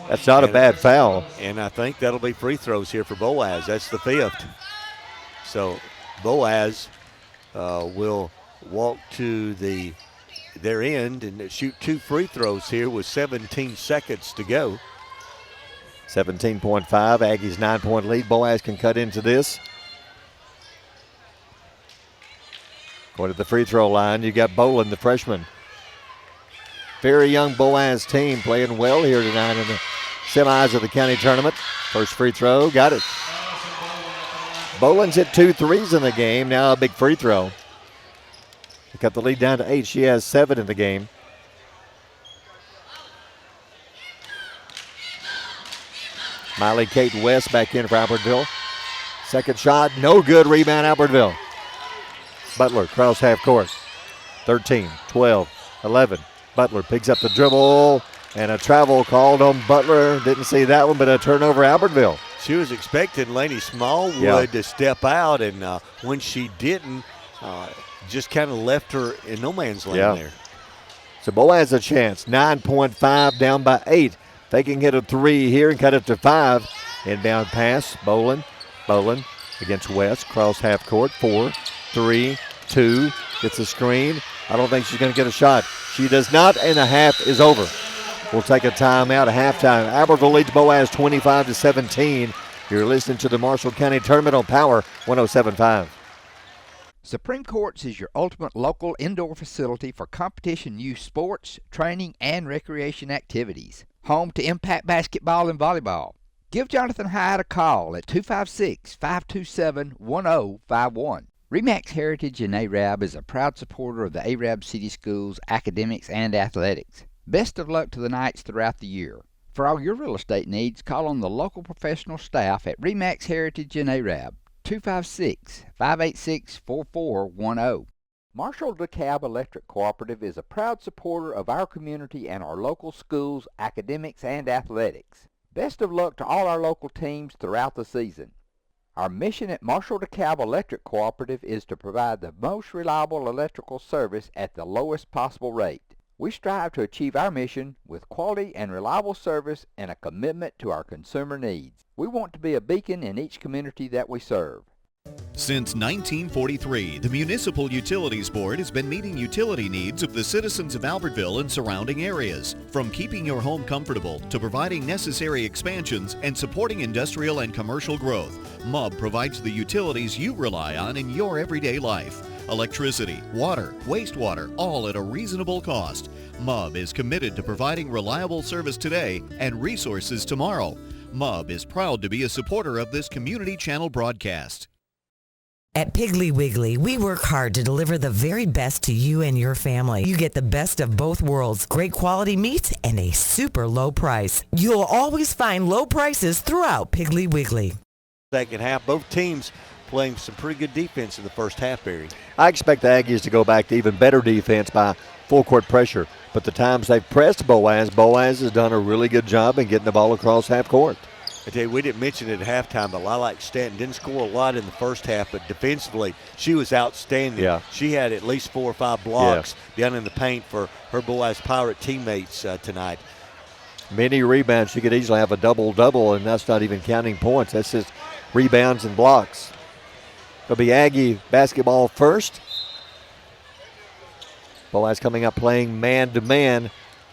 that's not a bad foul. And I think that'll be free throws here for Boaz. That's the 5th. So Boaz will walk to their end and shoot 2 free throws here with 17 seconds to go. 17.5, Aggies 9-point lead. Boaz can cut into this. Going to the free throw line, you got Boland, the freshman. Very young Boaz team playing well here tonight in the semis of the county tournament. First free throw, got it. Boland's hit 2 threes in the game, now a big free throw. They cut the lead down to 8. She has 7 in the game. Miley Kate West back in for Albertville. Second shot, no good. Rebound, Albertville. Butler, cross half court. 13, 12, 11. Butler picks up the dribble, and a travel called on Butler. Didn't see that one, but a turnover, Albertville. She was expecting Lainey Smallwood to step out, and when she didn't, just kind of left her in no man's land there. So Boaz a chance. 9.5 down by 8. They can get a 3 here and cut it to 5. Inbound pass. Boland against West. Cross half court. 4, 3, 2. Gets a screen. I don't think she's going to get a shot. She does not, and the half is over. We'll take a timeout at halftime. Albertville leads Boaz 25-17. You're listening to the Marshall County Tournament on Power 107.5. Supreme Courts is your ultimate local indoor facility for competition youth sports, training, and recreation activities. Home to Impact Basketball and Volleyball. Give Jonathan Hyde a call at 256-527-1051. RE/MAX Heritage in Arab is a proud supporter of the Arab City Schools academics and athletics. Best of luck to the Knights throughout the year. For all your real estate needs, call on the local professional staff at RE/MAX Heritage in Arab, 256-586-4410. Marshall DeKalb Electric Cooperative is a proud supporter of our community and our local schools, academics, and athletics. Best of luck to all our local teams throughout the season. Our mission at Marshall DeKalb Electric Cooperative is to provide the most reliable electrical service at the lowest possible rate. We strive to achieve our mission with quality and reliable service and a commitment to our consumer needs. We want to be a beacon in each community that we serve. Since 1943, the Municipal Utilities Board has been meeting utility needs of the citizens of Albertville and surrounding areas. From keeping your home comfortable to providing necessary expansions and supporting industrial and commercial growth, MUB provides the utilities you rely on in your everyday life. Electricity, water, wastewater, all at a reasonable cost. MUB is committed to providing reliable service today and resources tomorrow. MUB is proud to be a supporter of this community channel broadcast. At Piggly Wiggly, we work hard to deliver the very best to you and your family. You get the best of both worlds, great quality meats, and a super low price. You'll always find low prices throughout Piggly Wiggly. Second half, both teams playing some pretty good defense in the first half, Barry. I expect the Aggies to go back to even better defense by full court pressure. But the times they've pressed Boaz has done a really good job in getting the ball across half court. I tell you, we didn't mention it at halftime, but Lilac Stanton didn't score a lot in the first half, but defensively, she was outstanding. Yeah. She had at least 4 or 5 blocks down in the paint for her Boaz Pirate teammates tonight. Many rebounds. She could easily have a double-double, and that's not even counting points. That's just rebounds and blocks. It'll be Aggie basketball first. Boaz coming up playing man-to-man.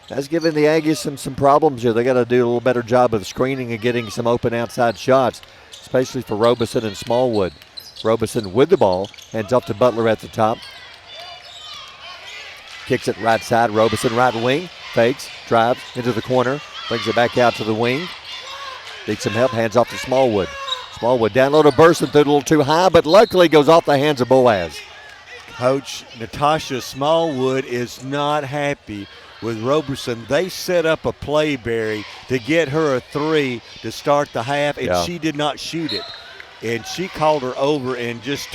That's giving the Aggies some problems here. They got to do a little better job of screening and getting some open outside shots, especially for Robeson and Smallwood. Robeson with the ball, hands off to Butler at the top. Kicks it right side. Robeson right wing, fakes, drives into the corner, brings it back out to the wing. Needs some help, hands off to Smallwood. Smallwood down low to Burson, threw it a little too high, but luckily goes off the hands of Boaz. Coach Natasha Smallwood is not happy with Roberson. They set up a play, Barry, to get her a 3 to start the half, and she did not shoot it. And she called her over and just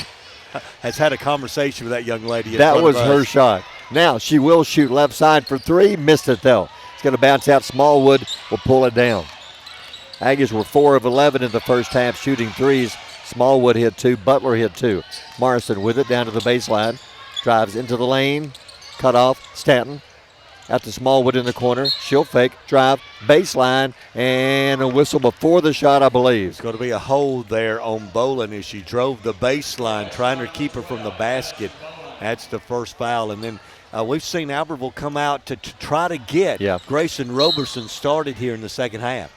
has had a conversation with that young lady. That was her shot. Now she will shoot left side for 3. Missed it, though. It's going to bounce out. Smallwood will pull it down. Aggies were 4 of 11 in the first half shooting threes. Smallwood hit 2. Butler hit 2. Morrison with it down to the baseline. Drives into the lane. Cut off. Stanton. Out to Smallwood in the corner. She'll fake, drive, baseline, and a whistle before the shot, I believe. It's going to be a hold there on Bolin as she drove the baseline, trying to keep her from the basket. That's the first foul. And then we've seen Albertville come out to try to get Grayson Roberson started here in the second half.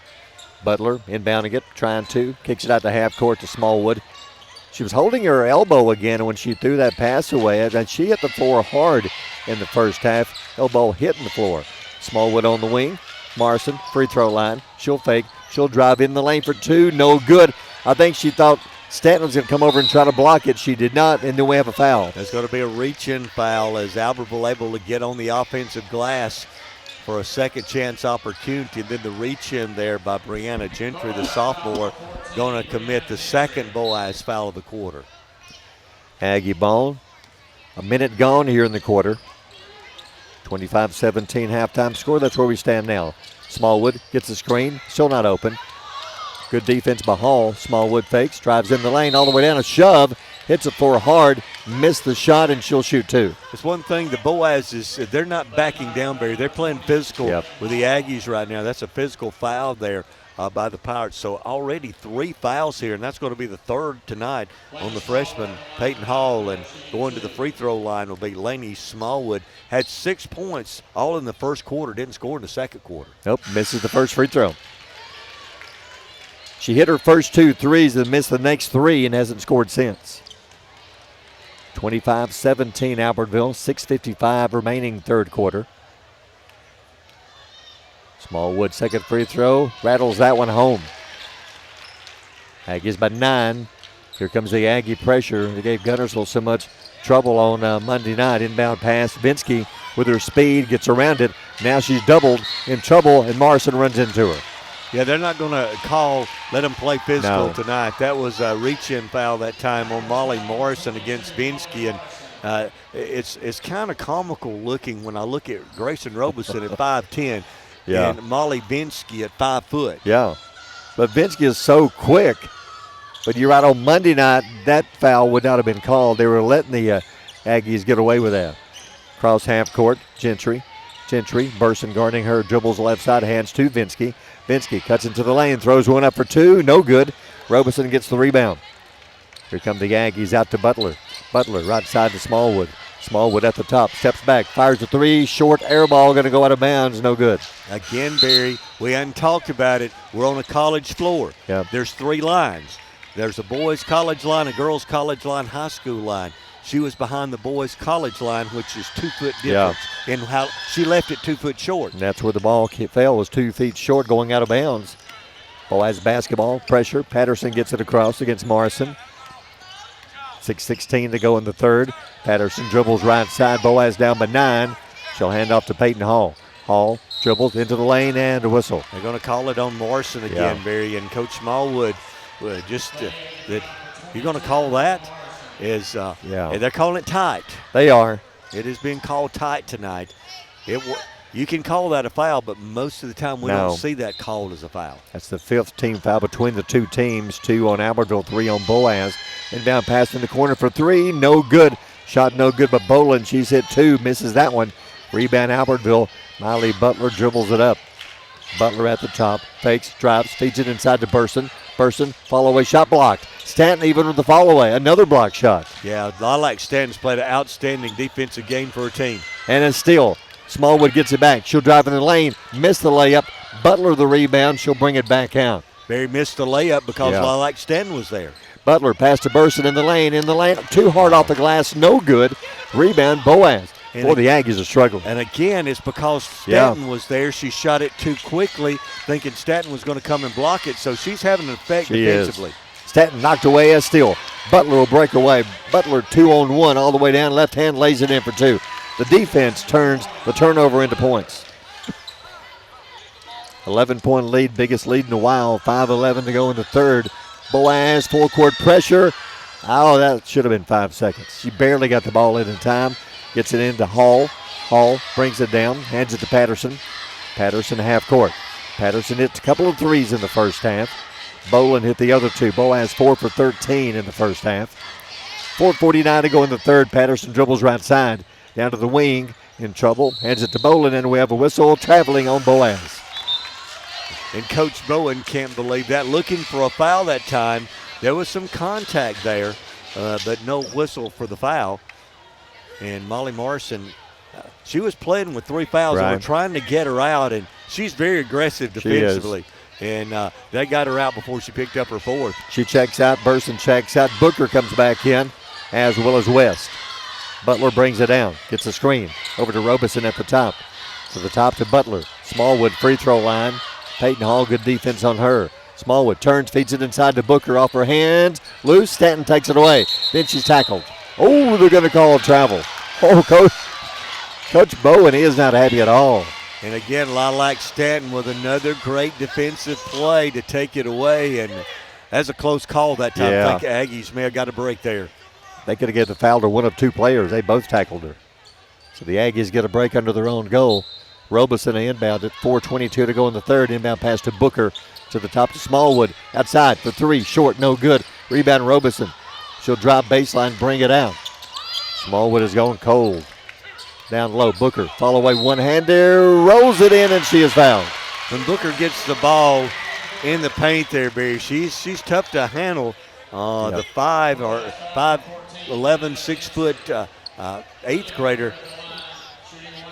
Butler inbounding it, trying to. Kicks it out to half court to Smallwood. She was holding her elbow again when she threw that pass away, and she hit the floor hard in the first half. Elbow hitting the floor. Smallwood on the wing. Morrison, free throw line. She'll fake. She'll drive in the lane for 2. No good. I think she thought Stanton was going to come over and try to block it. She did not, and then we have a foul. There's going to be a reach-in foul as Albertville able to get on the offensive glass for a second chance opportunity. And then the reach in there by Brianna Gentry, the sophomore, going to commit the second Boaz foul of the quarter. Aggie ball. A minute gone here in the quarter. 25-17 halftime score. That's where we stand now. Smallwood gets the screen. Still not open. Good defense by Hall. Smallwood fakes. Drives in the lane all the way down. A shove. Hits it for hard. Missed the shot, and she'll shoot 2. It's one thing, the Boaz is, they're not backing down, Barry. They're playing physical with the Aggies right now. That's a physical foul there by the Pirates. So already 3 fouls here, and that's going to be the 3rd tonight on the freshman, Peyton Hall. And going to the free throw line will be Lainey Smallwood. Had 6 points all in the first quarter. Didn't score in the second quarter. Nope, misses the first free throw. She hit her first 2 threes and missed the next 3 and hasn't scored since. 25-17 Albertville, 6:55 remaining third quarter. Smallwood second free throw, rattles that one home. Aggies by 9. Here comes the Aggie pressure. They gave Guntersville so much trouble on Monday night. Inbound pass, Vinsky with her speed gets around it. Now she's doubled in trouble and Morrison runs into her. Yeah, they're not going to let them play physical tonight. That was a reach-in foul that time on Molly Morrison against Vinsky, and it's kind of comical looking when I look at Grayson Robeson at 5'10", and Molly Vinsky at 5 foot. Yeah, but Vinsky is so quick. But you're right, on Monday night, that foul would not have been called. They were letting the Aggies get away with that. Cross half court, Gentry, Burson guarding her, dribbles left side, hands to Vinsky. Vinsky cuts into the lane, throws one up for 2, no good. Robeson gets the rebound. Here come the Aggies out to Butler. Butler right side to Smallwood. Smallwood at the top, steps back, fires a 3, short air ball, going to go out of bounds, no good. Again, Barry, we hadn't talked about it. We're on a college floor. Yep. There's 3 lines. There's a boys' college line, a girls' college line, high school line. She was behind the boys' college line, which is 2 foot difference. And how she left it 2 foot short. And that's where the ball fell, was 2 feet short, going out of bounds. Boaz basketball, pressure. Patterson gets it across against Morrison. 6:16 to go in the third. Patterson dribbles right side. Boaz down by 9. She'll hand off to Peyton Hall. Hall dribbles into the lane and a whistle. They're going to call it on Morrison again, Barry. And Coach Smallwood, that you're going to call that? They're calling it tight. They are. It is being called tight tonight. You can call that a foul, but most of the time we don't see that called as a foul. That's the 5th team foul between the 2 teams. 2 on Albertville, 3 on Boaz. Inbound pass in the corner for 3, no good. Shot no good, but Boland, she's hit 2, misses that one. Rebound Albertville. Miley Butler dribbles it up. Butler at the top, fakes, drives, feeds it inside to Burson. Burson, follow-away shot blocked. Stanton even with the follow-away, another block shot. Yeah, Lilac Stanton's played an outstanding defensive game for her team. And it's still, Smallwood gets it back. She'll drive in the lane, miss the layup. Butler the rebound, she'll bring it back out. Barry missed the layup because Lilac Stanton was there. Butler pass to Burson in the lane, too hard off the glass, no good. Rebound, Boaz. Boy, the Aggies are struggling. And again, it's because Stanton was there. She shot it too quickly, thinking Stanton was going to come and block it, so she's having an effect defensively. Stanton knocked away as steal. Butler will break away. Butler 2-on-1 all the way down. Left hand lays it in for 2. The defense turns the turnover into points. 11-point lead, biggest lead in a while. 5:11 to go in the third. Boaz, full court pressure. Oh, that should have been 5 seconds. She barely got the ball in time. Gets it into Hall. Hall brings it down, hands it to Patterson. Patterson half court. Patterson hits a couple of 3s in the first half. Boland hit the other 2. Boaz 4 for 13 in the first half. 4:49 to go in the third. Patterson dribbles right side. Down to the wing. In trouble. Hands it to Boland, and we have a whistle traveling on Boaz. And Coach Bowen can't believe that. Looking for a foul that time. There was some contact there, but no whistle for the foul. And Molly Morrison, she was playing with 3 fouls, and we're trying to get her out, and she's very aggressive defensively. And that got her out before she picked up her 4th. She checks out. Burson checks out. Booker comes back in, as well as West. Butler brings it down. Gets a screen. Over to Robeson at the top. To the top to Butler. Smallwood free throw line. Peyton Hall, good defense on her. Smallwood turns, feeds it inside to Booker off her hands. Loose. Stanton takes it away. Then she's tackled. Oh, they're going to call a travel. Oh, Coach Bowen, he is not happy at all. And again, Lilac Stanton with another great defensive play to take it away. And that's a close call that time. I think Aggies may have got a break there. They could have given the foul to one of 2 players. They both tackled her. So the Aggies get a break under their own goal. Robeson inbound at 4:22 to go in the third. Inbound pass to Booker to the top to Smallwood. Outside for 3, short, no good. Rebound Robeson. She'll drop baseline, bring it out. Smallwood is going cold. Down low, Booker. Follow away one-hander, rolls it in, and she is fouled. When Booker gets the ball in the paint there, Barry, she's tough to handle. The 5'11", 6-foot 8th grader.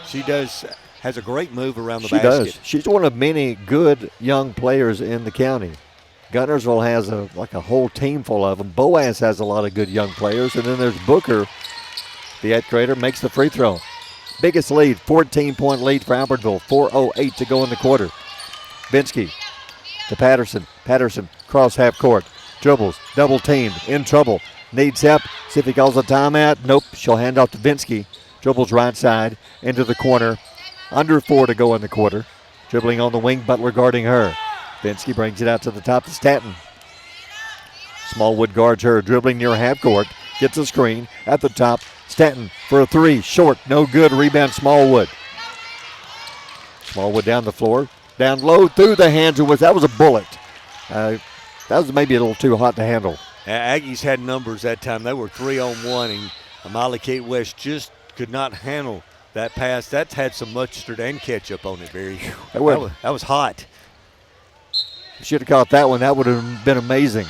She has a great move around the basket. She does. She's one of many good young players in the county. Gunnersville has like a whole team full of them. Boaz has a lot of good young players. And then there's Booker, the 8th grader, makes the free throw. Biggest lead, 14-point lead for Albertville. 4:08 to go in the quarter. Binsky to Patterson. Patterson cross half court. Dribbles, double teamed, in trouble. Needs help. See if he calls a timeout. Nope, she'll hand off to Binsky. Dribbles right side into the corner. Under 4 to go in the quarter. Dribbling on the wing, Butler guarding her. Binsky brings it out to the top to Stanton. Smallwood guards her, dribbling near half court. Gets a screen at the top. Stanton for a 3, short, no good. Rebound Smallwood. Smallwood down the floor. Down low through the hands. That was a bullet. That was maybe a little too hot to handle. Aggies had numbers that time. They were 3-on-1, and Amali Kate West just could not handle that pass. That's had some mustard and ketchup on it, Barry. That was hot. Should have caught that one. That would have been amazing.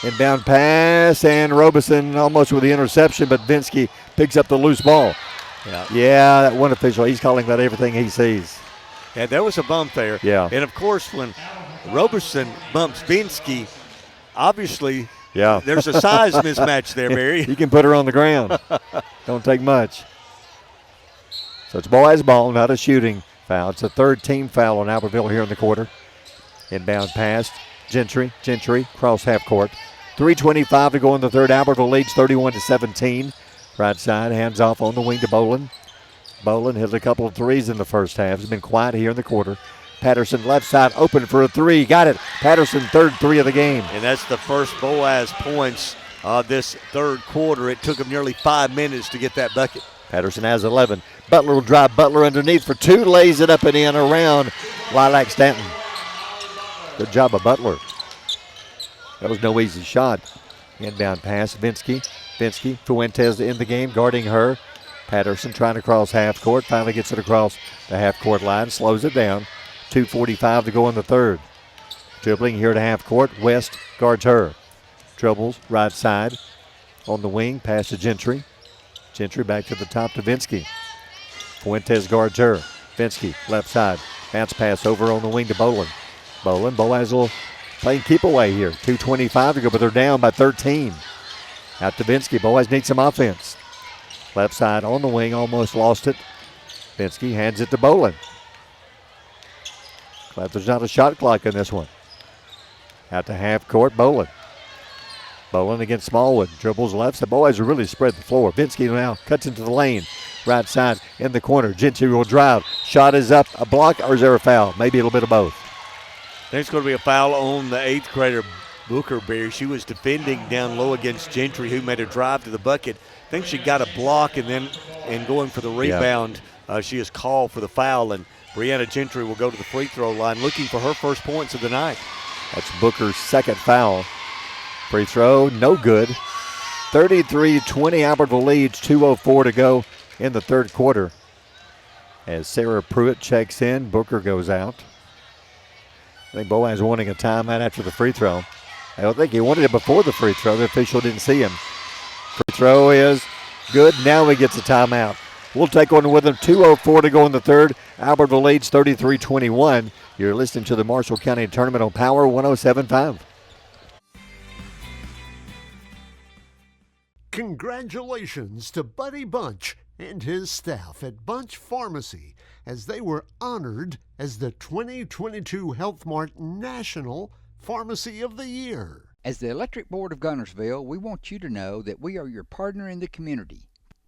Inbound pass, and Robeson almost with the interception, but Binsky picks up the loose ball. Yeah, that one official, he's calling about everything he sees. Yeah, there was a bump there. Yeah. And, of course, when Robeson bumps Binsky, obviously there's a size mismatch there, Barry. You can put her on the ground. Don't take much. So it's Boaz ball, not a shooting foul. It's a third team foul on Albertville here in the quarter. Inbound pass, Gentry, cross half court. 3:25 to go in the third. Albertville leads 31-17. Right side, hands off on the wing to Bolin. Bolin hit a couple of threes in the first half. He's been quiet here in the quarter. Patterson left side open for a 3. Got it. Patterson, third 3 of the game. And that's the first Boaz points this third quarter. It took him nearly 5 minutes to get that bucket. Patterson has 11. Butler will drive. Butler underneath for 2. Lays it up and in around Lilac Stanton. Good job of Butler. That was no easy shot. Inbound pass, Binsky. Fuentes in the game, guarding her. Patterson trying to cross half court. Finally gets it across the half court line. Slows it down. 2:45 to go in the third. Dribbling here to half court. West guards her. Dribbles right side. On the wing, pass to Gentry. Gentry back to the top to Binsky. Fuentes guards her. Binsky left side. Bounce pass over on the wing to Bolin. Boaz will play keep away here. 2:25 to go, but they're down by 13. Out to Binsky. Boaz needs some offense. Left side on the wing, almost lost it. Binsky hands it to Bolin. Glad there's not a shot clock in this one. Out to half court, Bolin. Bolin against Smallwood. Dribbles left. So Boaz will really spread the floor. Binsky now cuts into the lane. Right side in the corner. Gentry will drive. Shot is up. A block, or is there a foul? Maybe a little bit of both. I think it's going to be a foul on the 8th grader, Booker Berry. She was defending down low against Gentry, who made a drive to the bucket. I think she got a block and going for the rebound. She is called for the foul, and Brianna Gentry will go to the free throw line looking for her first points of the night. That's Booker's second foul. Free throw, no good. 33-20, Albertville leads, 2:04 to go in the third quarter. As Sarah Pruitt checks in, Booker goes out. I think Boaz wanting a timeout after the free throw. I don't think he wanted it before the free throw. The official didn't see him. Free throw is good. Now he gets a timeout. We'll take one with him. 2:04 to go in the third. Albertville leads 33-21. You're listening to the Marshall County Tournament on Power 107.5. Congratulations to Buddy Bunch and his staff at Bunch Pharmacy as they were honored as the 2022 Health Mart National Pharmacy of the Year. As the Electric Board of Gunnersville, we want you to know that we are your partner in the community,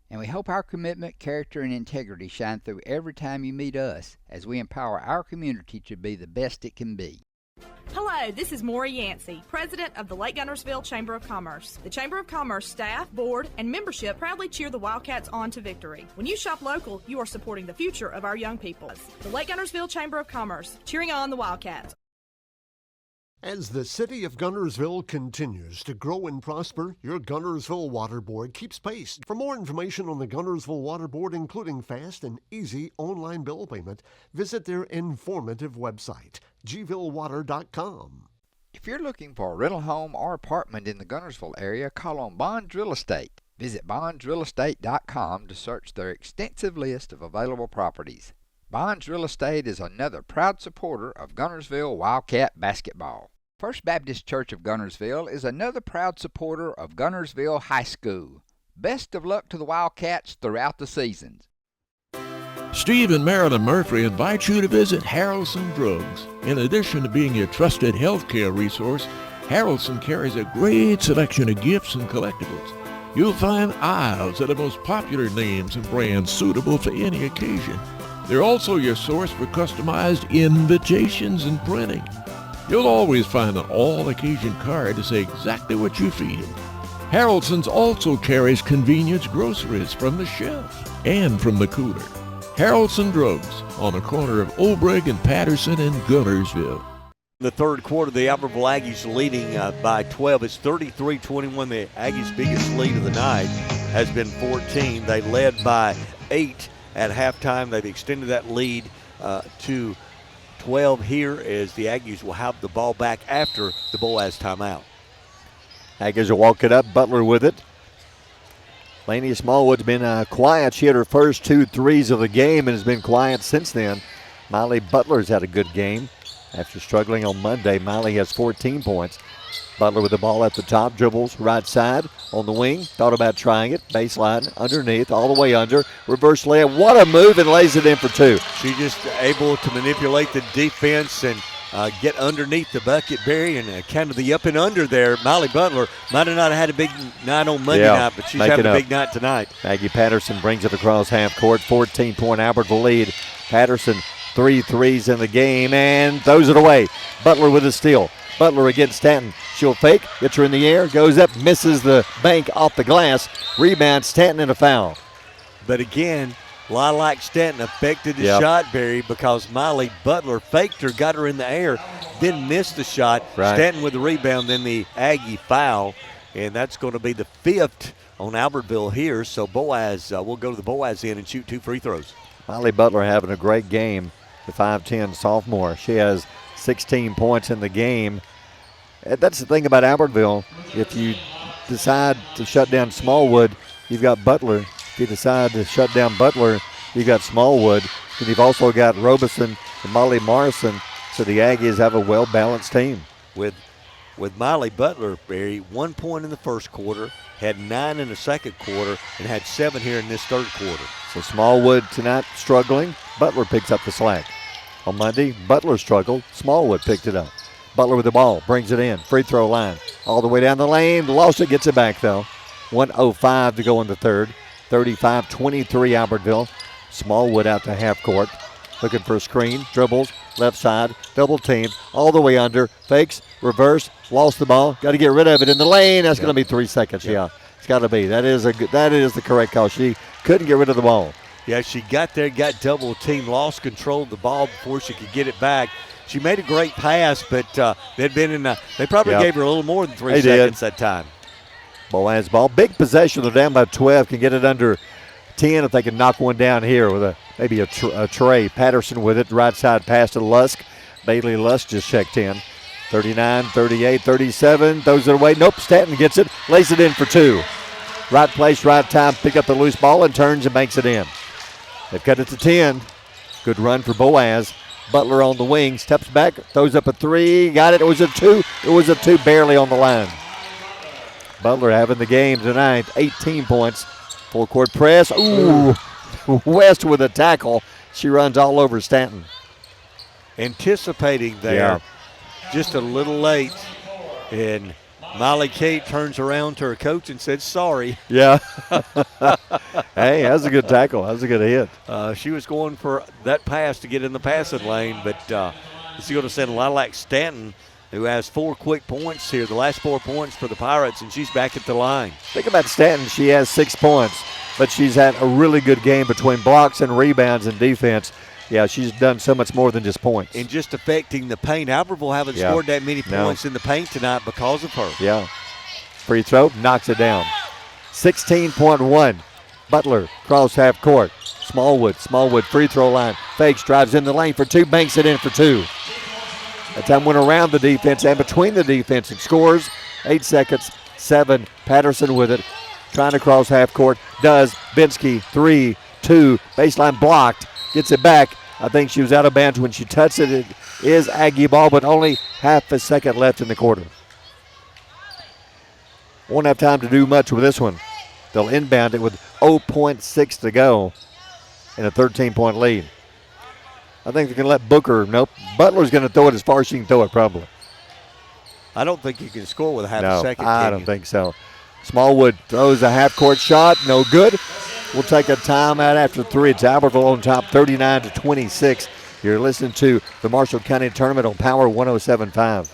and we hope our commitment, character, and integrity shine through every time you meet us as we empower our community to be the best it can be. Hello, this is Maury Yancey, President of the Lake Gunnersville Chamber of Commerce. The Chamber of Commerce staff, board, and membership proudly cheer the Wildcats on to victory. When you shop local, you are supporting the future of our young people. The Lake Gunnersville Chamber of Commerce, cheering on the Wildcats. As the city of Gunnersville continues to grow and prosper, your Gunnersville Water Board keeps pace. For more information on the Gunnersville Water Board, including fast and easy online bill payment, visit their informative website, gvillewater.com. If you're looking for a rental home or apartment in the Gunnersville area, call on Bonds Real Estate. Visit bondsrealestate.com to search their extensive list of available properties. Bonds Real Estate is another proud supporter of Gunnersville Wildcat basketball. First Baptist Church of Gunnersville is another proud supporter of Gunnersville High School. Best of luck to the Wildcats throughout the seasons. Steve and Marilyn Murphy invite you to visit Harrelson Drugs. In addition to being your trusted healthcare resource, Harrelson carries a great selection of gifts and collectibles. You'll find aisles of the most popular names and brands suitable for any occasion. They're also your source for customized invitations and printing. You'll always find an all-occasion card to say exactly what you feel. Harrelson's also carries convenience groceries from the shelf and from the cooler. Harrelson Drugs on the corner of Obrecht and Patterson in Gunnersville. The third quarter, the Albertville Aggies leading by 12. It's 33-21. The Aggies' biggest lead of the night has been 14. They led by 8 at halftime. They've extended that lead to 12 here as the Aggies will have the ball back after the Boaz timeout. Aggies will walk it up. Butler with it. Laney Smallwood's been quiet. She had her first 2 threes of the game and has been quiet since then. Miley Butler's had a good game. After struggling on Monday, Miley has 14 points. Butler with the ball at the top, dribbles right side on the wing. Thought about trying it. Baseline, underneath, all the way under. Reverse layup. What a move, and lays it in for 2. She's just able to manipulate the defense and get underneath the bucket, Barry, and kind of the up and under there. Miley Butler might have not had a big night on Monday night, but she's having a big night tonight. Maggie Patterson brings it across half court. 14-point Albertville lead. Patterson 3 threes in the game and throws it away. Butler with a steal. Butler against Stanton. She'll fake, gets her in the air, goes up, misses the bank off the glass. Rebound, Stanton, and a foul. But again, Lilac Stanton affected the shot, Barry, because Miley Butler faked her, got her in the air, then missed the shot. Right. Stanton with the rebound, then the Aggie foul, and that's going to be the 5th on Albertville here. So Boaz, we'll go to the Boaz end and shoot 2 free throws. Miley Butler having a great game, the 5'10 sophomore. She has 16 points in the game. That's the thing about Albertville. If you decide to shut down Smallwood, you've got Butler. If you decide to shut down Butler, you've got Smallwood. And you've also got Robeson and Molly Morrison. So the Aggies have a well-balanced team. With Miley Butler, Barry, 1 point in the first quarter, had 9 in the second quarter, and had 7 here in this third quarter. So Smallwood tonight struggling. Butler picks up the slack. On Monday, Butler struggled. Smallwood picked it up. Butler with the ball, brings it in. Free throw line. All the way down the lane. Lost it, gets it back though. 1:05 to go in the third. 35-23 Albertville. Smallwood out to half court. Looking for a screen. Dribbles. Left side. Double team. All the way under. Fakes. Reverse. Lost the ball. Got to get rid of it in the lane. That's going to be 3 seconds. Yeah. It's got to be. That is the correct call. She couldn't get rid of the ball. Yeah, she got there, got double team, lost control of the ball before she could get it back. She made a great pass, but they'd been in. They probably gave her a little more than 3 seconds that time. Boaz ball, big possession. They're down by 12. Can get it under 10 if they can knock one down here with maybe a tray. Patterson with it, right side pass to Lusk. Bailey Lusk just checked in. 39, 38, 37. Throws it away. Nope. Stanton gets it, lays it in for 2. Right place, right time. Pick up the loose ball and turns and makes it in. They've cut it to 10. Good run for Boaz. Butler on the wing, steps back, throws up a 3. Got it. It was a 2. It was a 2 barely on the line. Butler having the game tonight. 18 points. Full court press. Ooh. West with a tackle. She runs all over Stanton. Anticipating there. Just a little late. And Molly Kate turns around to her coach and said, sorry. Yeah. Hey, that was a good tackle. That was a good hit. She was going for that pass to get in the passing lane, but she's going to send Lilac Stanton, who has 4 quick points here, the last 4 points for the Pirates, and she's back at the line. Think about Stanton. She has 6 points, but she's had a really good game between blocks and rebounds and defense. Yeah, she's done so much more than just points. And just affecting the paint. Albertville haven't scored that many points in the paint tonight because of her. Yeah. Free throw, knocks it down. 16.1. Butler, cross half court. Smallwood free throw line. Fakes, drives in the lane for 2, banks it in for 2. That time went around the defense and between the defense and scores. 8 seconds, 7. Patterson with it. Trying to cross half court. Does. Binsky, 3, 2. Baseline blocked. Gets it back. I think she was out of bounds when she touched it. is Aggie ball, but only half a second left in the quarter. Won't have time to do much with this one. They'll inbound it with 0.6 to go in a 13-point lead. I think they're going to let Booker, nope. Butler's going to throw it as far as she can throw it, probably. I don't think you can score with a half No, a second. I don't think so. Smallwood throws a half-court shot, no good. We'll take a timeout after 3. It's Albertville on top, 39-26. You're listening to the Marshall County Tournament on Power 107.5.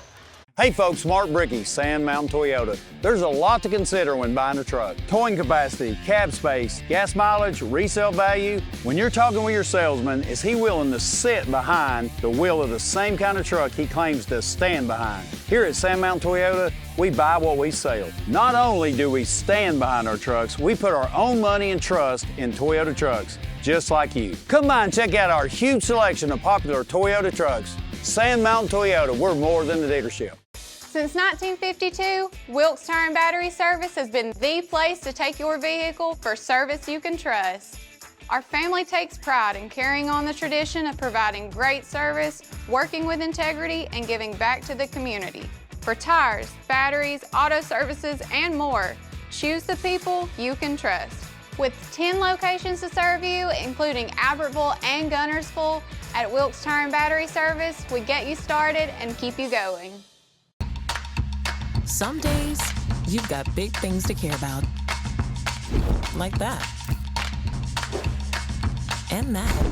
Hey folks, Mark Brickey, Sand Mountain Toyota. There's a lot to consider when buying a truck. Towing capacity, cab space, gas mileage, resale value. When you're talking with your salesman, is he willing to sit behind the wheel of the same kind of truck he claims to stand behind? Here at Sand Mountain Toyota, we buy what we sell. Not only do we stand behind our trucks, we put our own money and trust in Toyota trucks, just like you. Come by and check out our huge selection of popular Toyota trucks. Sand Mountain Toyota, we're more than a dealership. Since 1952, Wilkes Tire and Battery Service has been the place to take your vehicle for service you can trust. Our family takes pride in carrying on the tradition of providing great service, working with integrity, and giving back to the community. For tires, batteries, auto services, and more, choose the people you can trust. With 10 locations to serve you, including Albertville and Gunnersville, at Wilkes Tire and Battery Service, we get you started and keep you going. Some days, you've got big things to care about. Like that. And that.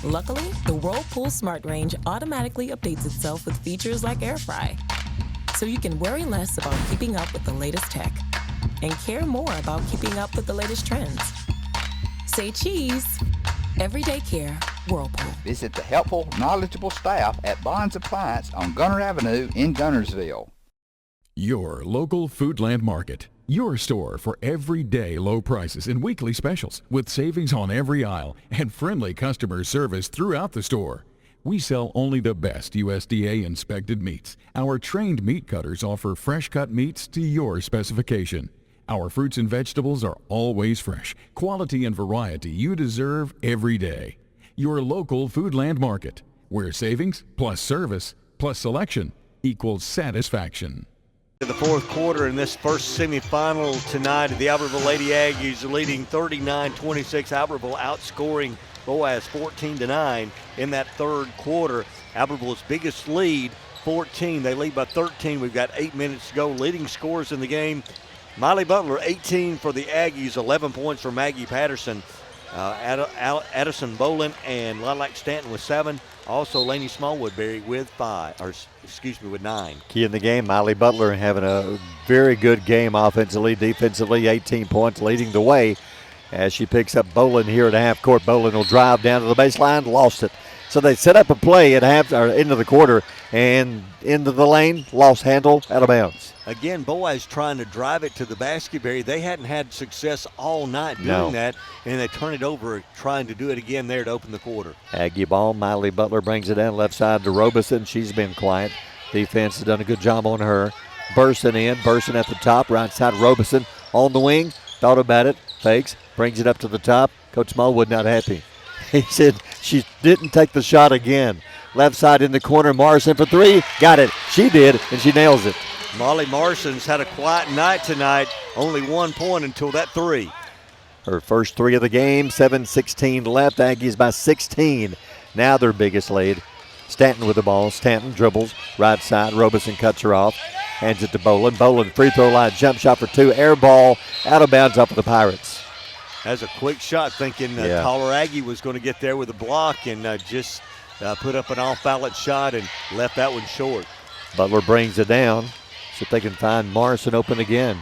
Luckily, the Whirlpool Smart Range automatically updates itself with features like air fry. So you can worry less about keeping up with the latest tech and care more about keeping up with the latest trends. Say cheese. Everyday care, Whirlpool. Visit the helpful, knowledgeable staff at Bond's Appliance on Gunner Avenue in Gunnersville. Your local Foodland Market. Your store for everyday low prices and weekly specials with savings on every aisle and friendly customer service throughout the store. We sell only the best USDA inspected meats. Our trained meat cutters offer fresh cut meats to your specification. Our fruits and vegetables are always fresh, quality and variety you deserve every day. Your local Foodland Market, where savings plus service plus selection equals satisfaction. In the fourth quarter in this first semifinal tonight, the Albertville Lady Aggies are leading 39-26. Albertville outscoring Boaz 14-9 in that third quarter. Albertville's biggest lead, 14. They lead by 13. We've got 8 minutes to go. Leading scorers in the game, Miley Butler, 18 for the Aggies, 11 points for Maggie Patterson. Addison Bolin and Lilac Stanton with 7. Also, Laney Smallwoodberry with 9. Key in the game, Miley Butler having a very good game offensively, defensively, 18 points, leading the way as she picks up Bolin here at half court. Bolin will drive down to the baseline, lost it. So they set up a play at end of the quarter and into the lane, lost handle, out of bounds. Again, Boaz trying to drive it to the basket barrier. They hadn't had success all night doing that, and they turn it over, trying to do it again there to open the quarter. Aggie ball, Miley Butler brings it down left side to Robeson. She's been quiet. Defense has done a good job on her. Burson at the top, right side Robeson on the wing. Thought about it, fakes, brings it up to the top. Coach Smallwood not happy. He said she didn't take the shot again. Left side in the corner, Morrison for 3. Got it. She did, and she nails it. Molly Morrison's had a quiet night tonight. Only 1 point until that 3. Her first 3 of the game, 7:16 left. Aggies by 16. Now their biggest lead. Stanton with the ball. Stanton dribbles right side. Robeson cuts her off. Hands it to Bolin. Bolin free throw line jump shot for 2. Air ball out of bounds off of the Pirates. That's a quick shot, thinking taller Aggie was going to get there with a block and just put up an off-balance shot and left that one short. Butler brings it down. See if they can find Morrison open again.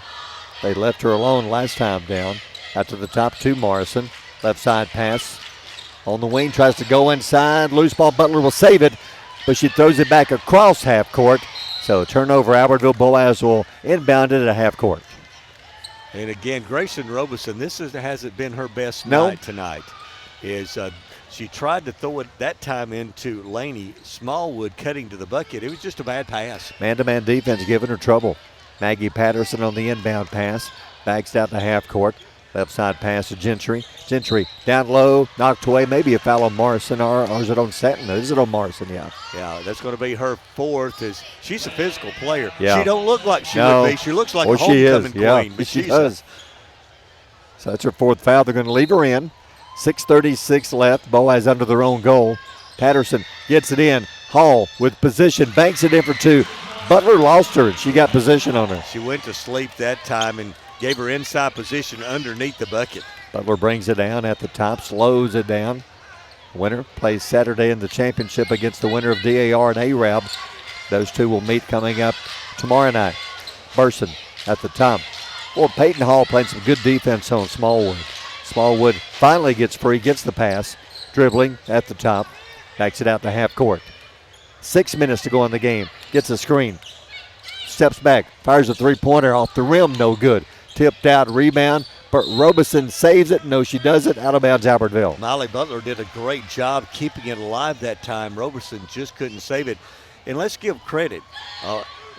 They left her alone last time down. Out to the top to Morrison. Left side pass. On the wing, tries to go inside. Loose ball, Butler will save it, but she throws it back across half court. So turnover, Albertville. Boaz will inbound it at half court. And again, Grayson Robeson, hasn't been her best night tonight. She tried to throw it that time into Laney Smallwood, cutting to the bucket. It was just a bad pass. Man-to-man defense giving her trouble. Maggie Patterson on the inbound pass. Backs out to half court. Left side pass to Gentry. Gentry down low, knocked away. Maybe a foul on Morrison, or is it on Stanton? Is it on Morrison? Yeah. Yeah, that's going to be her fourth. She's a physical player. Yeah. She don't look like she would be. She looks like a homecoming queen. Yeah, but she does. So that's her fourth foul. They're going to leave her in. 6:36 left. Boaz under their own goal. Patterson gets it in. Hall with position, banks it in for two. Butler lost her, and she got position on her. She went to sleep that time and gave her inside position underneath the bucket. Butler brings it down at the top, slows it down. Winner plays Saturday in the championship against the winner of DAR and ARAB. Those two will meet coming up tomorrow night. Burson at the top. Well, Peyton Hall playing some good defense on Smallwood. Smallwood finally gets free, gets the pass, dribbling at the top, backs it out to half court. 6 minutes to go in the game. Gets a screen. Steps back, fires a three-pointer off the rim, no good. Tipped out, rebound, but Robeson saves it. No, she doesn't. Out of bounds, Albertville. Molly Butler did a great job keeping it alive that time. Robeson just couldn't save it. And let's give credit.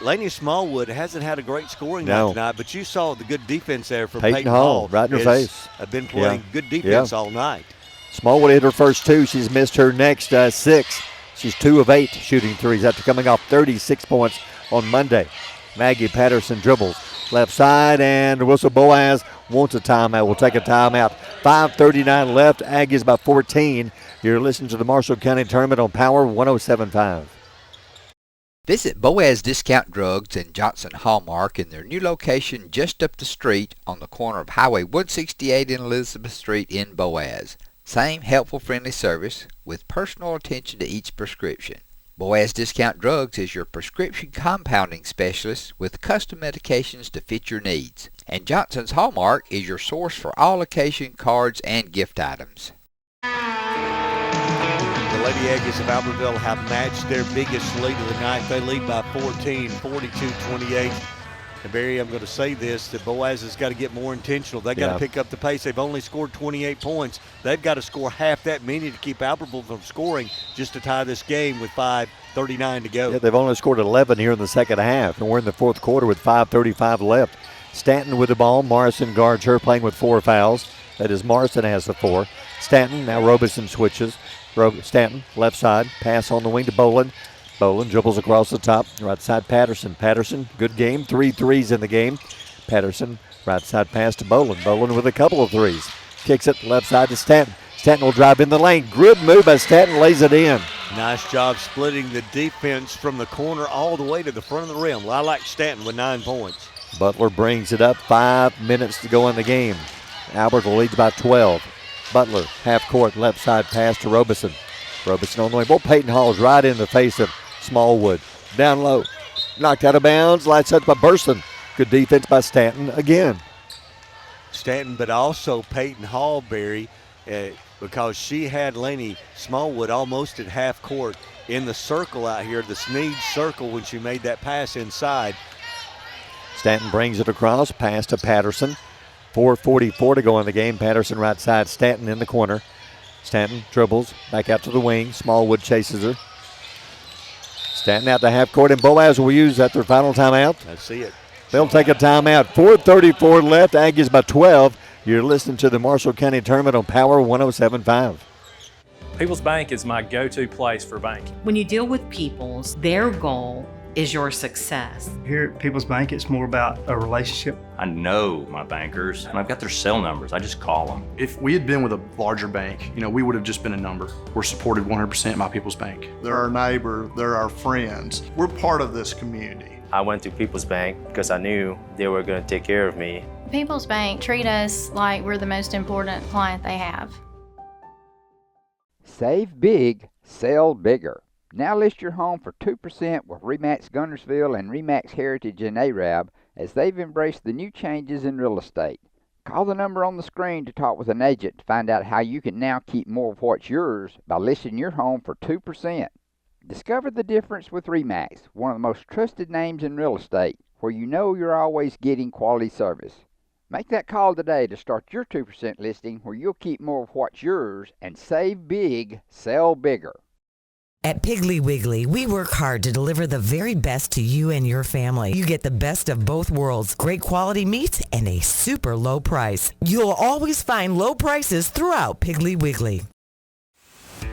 Laney Smallwood hasn't had a great scoring night tonight, but you saw the good defense there from Peyton Hall. Right in her face. Have been playing good defense all night. Smallwood hit her first two. She's missed her next 6. She's 2 of 8 shooting threes after coming off 36 points on Monday. Maggie Patterson dribbles left side, and whistle. Boaz wants a timeout. We'll take a timeout. 5:39 left. Aggies by 14. You're listening to the Marshall County Tournament on Power 107.5. Visit Boaz Discount Drugs and Johnson Hallmark in their new location just up the street on the corner of Highway 168 and Elizabeth Street in Boaz. Same helpful, friendly service with personal attention to each prescription. Boaz Discount Drugs is your prescription compounding specialist with custom medications to fit your needs. And Johnson's Hallmark is your source for all occasion cards and gift items. The Lady Aggies of Albertville have matched their biggest lead of the night. They lead by 14, 42-28. And Barry, I'm going to say this, that Boaz has got to get more intentional. They've got to pick up the pace. They've only scored 28 points. They've got to score half that many to keep Albertville from scoring just to tie this game with 5:39 to go. Yeah, they've only scored 11 here in the second half, and we're in the fourth quarter with 5:35 left. Stanton with the ball. Morrison guards her, playing with 4 fouls. That is, Morrison has the 4. Stanton, now Robeson switches. Stanton, left side, pass on the wing to Boland. Boland dribbles across the top, right side Patterson. Patterson, good game, 3 threes in the game. Patterson, right side pass to Boland. Boland with a couple of threes. Kicks it left side to Stanton. Stanton will drive in the lane. Good move by Stanton, lays it in. Nice job splitting the defense from the corner all the way to the front of the rim. I like Stanton with 9 points. Butler brings it up, 5 minutes to go in the game. Albertville leads by 12. Butler, half court, left side pass to Robeson. Robeson on the way. Well, Peyton Hall's right in the face of Smallwood. Down low. Knocked out of bounds. Lights up by Burson. Good defense by Stanton again. Stanton, but also Peyton Hall, Barry, because she had Laney Smallwood almost at half court in the circle out here, the Sneed circle, when she made that pass inside. Stanton brings it across. Pass to Patterson. 4:44 to go in the game. Patterson right side. Stanton in the corner. Stanton dribbles back out to the wing. Smallwood chases her. Stanton out to half court, and Boaz will use that their final timeout. I see it. They'll take a timeout. 4:34 left. Aggies by 12. You're listening to the Marshall County Tournament on Power 107.5. People's Bank is my go-to place for banking. When you deal with People's, their goal is your success. Here at People's Bank, it's more about a relationship. I know my bankers, and I've got their cell numbers. I just call them. If we had been with a larger bank, we would have just been a number. We're supported 100% by People's Bank. They're our neighbor, they're our friends. We're part of this community. I went to People's Bank because I knew they were going to take care of me. People's Bank treat us like we're the most important client they have. Save big, sell bigger. Now list your home for 2% with RE/MAX Guntersville and RE/MAX Heritage and ARAB as they've embraced the new changes in real estate. Call the number on the screen to talk with an agent to find out how you can now keep more of what's yours by listing your home for 2%. Discover the difference with RE/MAX, one of the most trusted names in real estate, where you know you're always getting quality service. Make that call today to start your 2% listing where you'll keep more of what's yours and save big, sell bigger. At Piggly Wiggly, we work hard to deliver the very best to you and your family. You get the best of both worlds, great quality meats and a super low price. You'll always find low prices throughout Piggly Wiggly.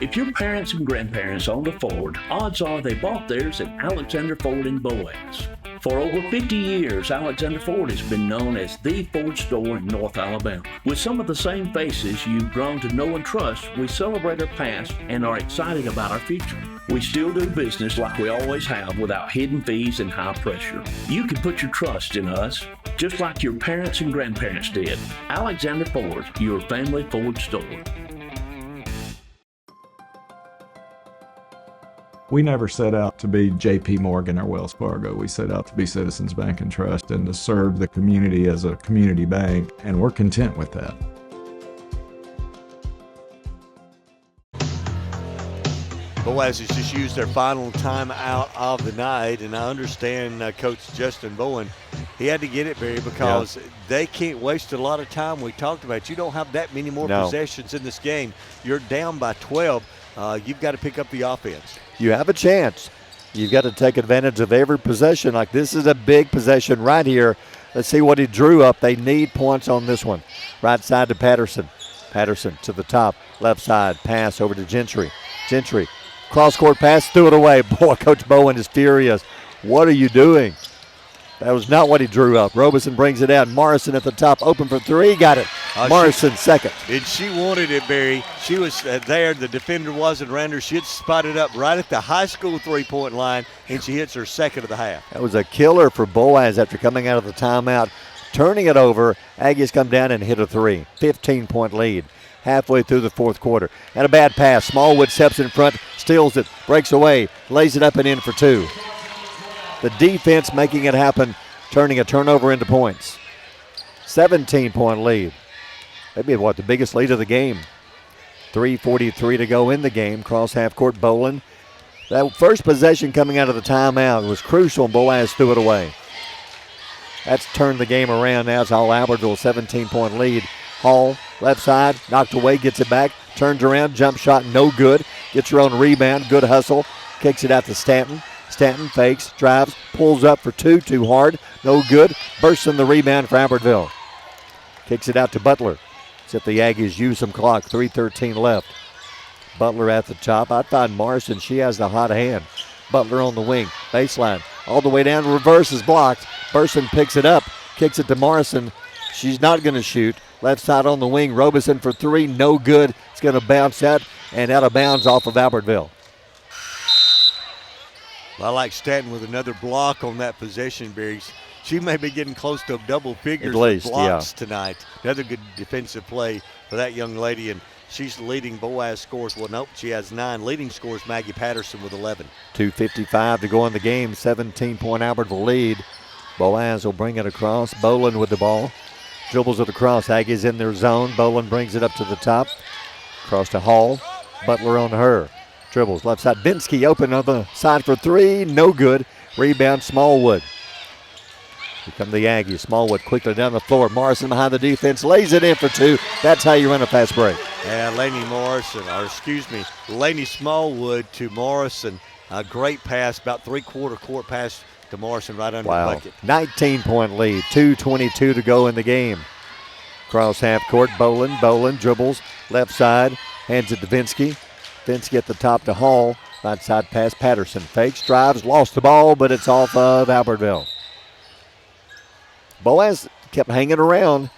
If your parents and grandparents owned a Ford, odds are they bought theirs at Alexander Ford in Boaz. For over 50 years, Alexander Ford has been known as the Ford store in North Alabama. With some of the same faces you've grown to know and trust, we celebrate our past and are excited about our future. We still do business like we always have without hidden fees and high pressure. You can put your trust in us, just like your parents and grandparents did. Alexander Ford, your family Ford store. We never set out to be J.P. Morgan or Wells Fargo. We set out to be Citizens Bank and Trust and to serve the community as a community bank, and we're content with that. Boaz has just used their final timeout of the night, and I understand Coach Justin Bowen, he had to get it, Barry, because they can't waste a lot of time. We talked about you don't have that many more possessions in this game. You're down by 12. You've got to pick up the offense. You have a chance. You've got to take advantage of every possession. Like this is a big possession right here. Let's see what he drew up. They need points on this one. Right side to Patterson. Patterson to the top. Left side. Pass over to Gentry. Gentry. Cross-court pass. Threw it away. Boy, Coach Bowen is furious. What are you doing? That was not what he drew up. Robeson brings it out. Morrison at the top, open for three. Got it. Morrison second. And she wanted it, Barry. She was there. The defender wasn't around her. She had spotted up right at the high school three-point line, and she hits her second of the half. That was a killer for Boaz after coming out of the timeout. Turning it over, Aggies come down and hit a three. 15-point lead halfway through the fourth quarter. And a bad pass. Smallwood steps in front, steals it, breaks away, lays it up and in for two. The defense making it happen, turning a turnover into points. 17-point lead. Maybe what, the biggest lead of the game. 3:43 to go in the game. Cross half court, Boland. That first possession coming out of the timeout was crucial, and Boaz threw it away. That's turned the game around. Now it's all Albertville, 17-point lead. Hall, left side, knocked away, gets it back, turns around, jump shot, no good. Gets her own rebound, good hustle, kicks it out to Stanton. Stanton fakes, drives, pulls up for two, too hard, no good. Bursts in the rebound for Albertville. Kicks it out to Butler. Except the Aggies use some clock, 3:13 left. Butler at the top. I'd find Morrison, she has the hot hand. Butler on the wing, baseline, all the way down, reverse is blocked. Burson picks it up, kicks it to Morrison. She's not going to shoot. Left side on the wing, Robeson for three, no good. It's going to bounce out and out of bounds off of Albertville. I like Stanton with another block on that possession, Barry. She may be getting close to double figures at least, of blocks tonight. Another good defensive play for that young lady, and she's leading Boaz scores. Well, nope, she has 9. Leading scores Maggie Patterson with 11. 2:55 to go in the game. 17-point Albertville lead. Boaz will bring it across. Boland with the ball. Dribbles it across. Aggies in their zone. Boland brings it up to the top. Across to Hall. Butler on her. Dribbles left side. Binsky open on the side for three. No good. Rebound Smallwood. Here come the Aggies. Smallwood quickly down the floor. Morrison behind the defense. Lays it in for two. That's how you run a fast break. Yeah, Laney Smallwood to Morrison. A great pass, about three-quarter court pass to Morrison right under the bucket. 19-point lead. 2:22 to go in the game. Cross half court. Boland dribbles. Left side. Hands it to Vinsky. Vinsky at the top to Hall. Right side pass. Patterson fakes, drives, lost the ball, but it's off of Albertville. Boaz kept hanging around.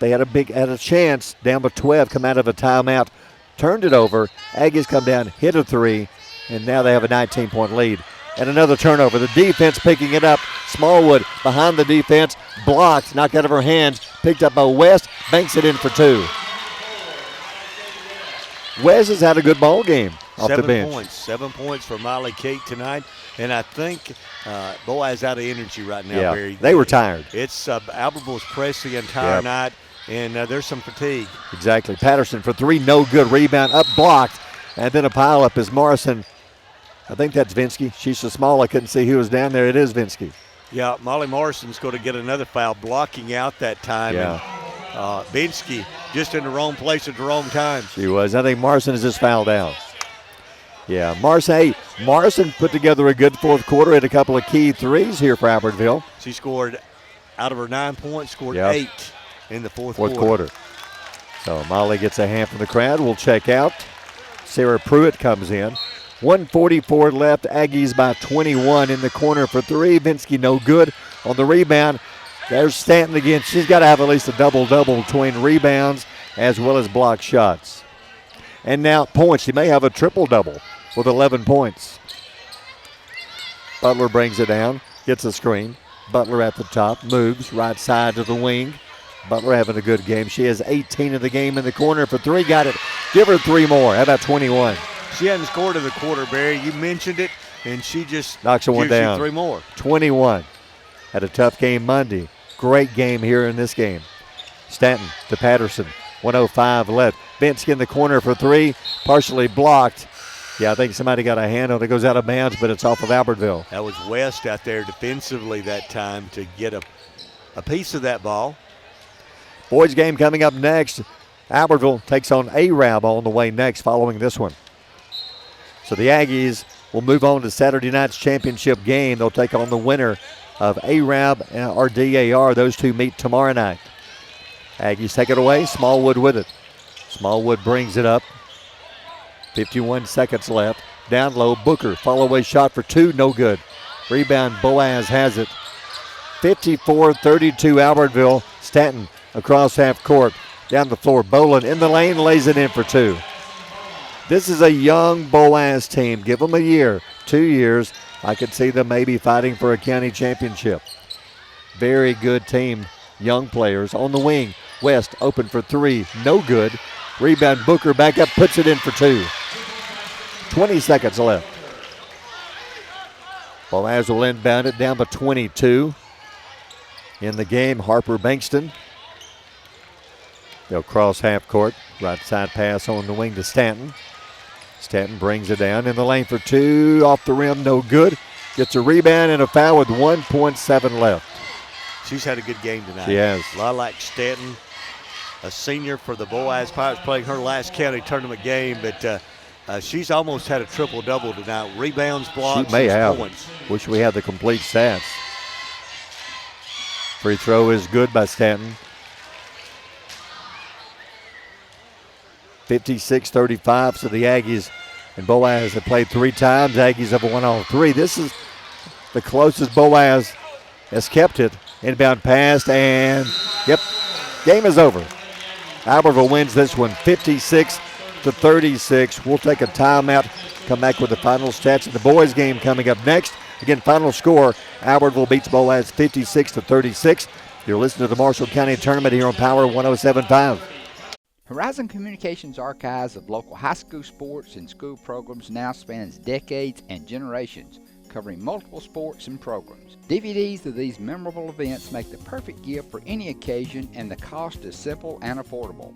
They had a chance. Down by 12, come out of a timeout. Turned it over. Aggies come down, hit a three, and now they have a 19-point lead. And another turnover. The defense picking it up. Smallwood behind the defense. Blocked, knocked out of her hands. Picked up by West. Banks it in for two. Wes has had a good ball game off the bench. 7 points for Molly Kate tonight. And I think Boaz out of energy right now, Barry. They were tired. It's Albertville's pressed the entire night, and there's some fatigue. Exactly. Patterson for three, no good. Rebound up, blocked. And then a pileup is Morrison. I think that's Vinsky. She's so small I couldn't see who was down there. It is Vinsky. Yeah, Molly Morrison's going to get another foul, blocking out that time. Yeah. And Vinsky just in the wrong place at the wrong time. She was. I think Morrison is just fouled out. Yeah, Morrison put together a good fourth quarter, and a couple of key threes here for Albertville. She scored, out of her 9 points, scored 8 in the fourth quarter. So Molly gets a hand from the crowd. We'll check out. Sarah Pruitt comes in. 1:44 left. Aggies by 21 in the corner for three. Vinsky no good on the rebound. There's Stanton again. She's got to have at least a double-double between rebounds as well as block shots. And now points. She may have a triple-double with 11 points. Butler brings it down, gets a screen. Butler at the top, moves right side to the wing. Butler having a good game. She has 18 of the game in the corner for three. Got it. Give her three more. How about 21? She hadn't scored in the quarter, Barry. You mentioned it, and she just knocks one gives down. You three more. 21. Had a tough game Monday. Great game here in this game. Stanton to Patterson. 1:05 left. Vinsky in the corner for three. Partially blocked. Yeah, I think somebody got a hand on it. It goes out of bounds, but it's off of Albertville. That was West out there defensively that time to get a piece of that ball. Boys game coming up next. Albertville takes on Arab on the way next following this one. So the Aggies will move on to Saturday night's championship game. They'll take on the winner of Arab or DAR. Those two meet tomorrow night. Aggies take it away. Smallwood with it. Smallwood brings it up. 51 seconds left. Down low, Booker. Follow-away shot for two. No good. Rebound, Boaz has it. 54-32 Albertville. Stanton across half court. Down the floor. Boland in the lane. Lays it in for two. This is a young Boaz team. Give them a year, 2 years. I could see them maybe fighting for a county championship. Very good team. Young players on the wing. West open for three. No good. Rebound, Booker back up. Puts it in for two. 20 seconds left. Boaz will inbound it down to 22. In the game, Harper Bankston. They'll cross half court. Right side pass on the wing to Stanton. Stanton brings it down in the lane for two. Off the rim, no good. Gets a rebound and a foul with 1.7 left. She's had a good game tonight. She has. Lilac Stanton, a senior for the Boaz Pirates, playing her last county tournament game, but she's almost had a triple-double tonight. Rebounds, blocks, she may have. points. Wish we had the complete stats. Free throw is good by Stanton. 56-35, so the Aggies and Boaz have played three times. Aggies have won all three. This is the closest Boaz has kept it. Inbound pass, and yep, game is over. Albertville wins this one 56-36. We'll take a timeout, come back with the final stats of the boys game coming up next. Again, final score, Albertville beats Boaz 56-36. You're listening to the Marshall County Tournament here on Power 107.5. Horizon Communications' archives of local high school sports and school programs now spans decades and generations, covering multiple sports and programs. DVDs of these memorable events make the perfect gift for any occasion, and the cost is simple and affordable.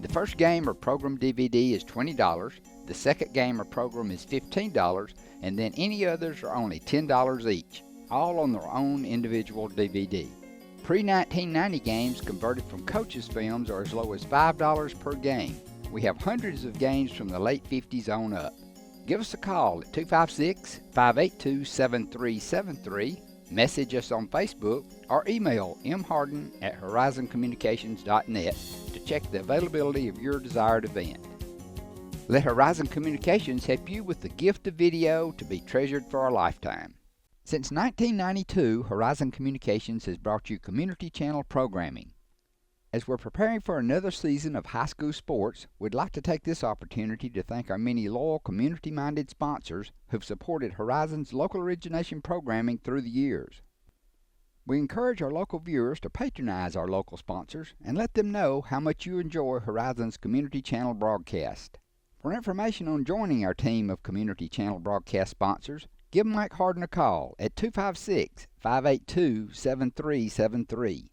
The first game or program DVD is $20, the second game or program is $15, and then any others are only $10 each, all on their own individual DVD. Pre-1990 games converted from coaches' films are as low as $5 per game. We have hundreds of games from the late 50s on up. Give us a call at 256-582-7373, message us on Facebook, or email mharden@horizoncommunications.net to check the availability of your desired event. Let Horizon Communications help you with the gift of video to be treasured for a lifetime. Since 1992, Horizon Communications has brought you community channel programming. As we're preparing for another season of high school sports, we'd like to take this opportunity to thank our many loyal community-minded sponsors who've supported Horizon's local origination programming through the years. We encourage our local viewers to patronize our local sponsors and let them know how much you enjoy Horizon's community channel broadcast. For information on joining our team of community channel broadcast sponsors, give Mike Harden a call at 256-582-7373.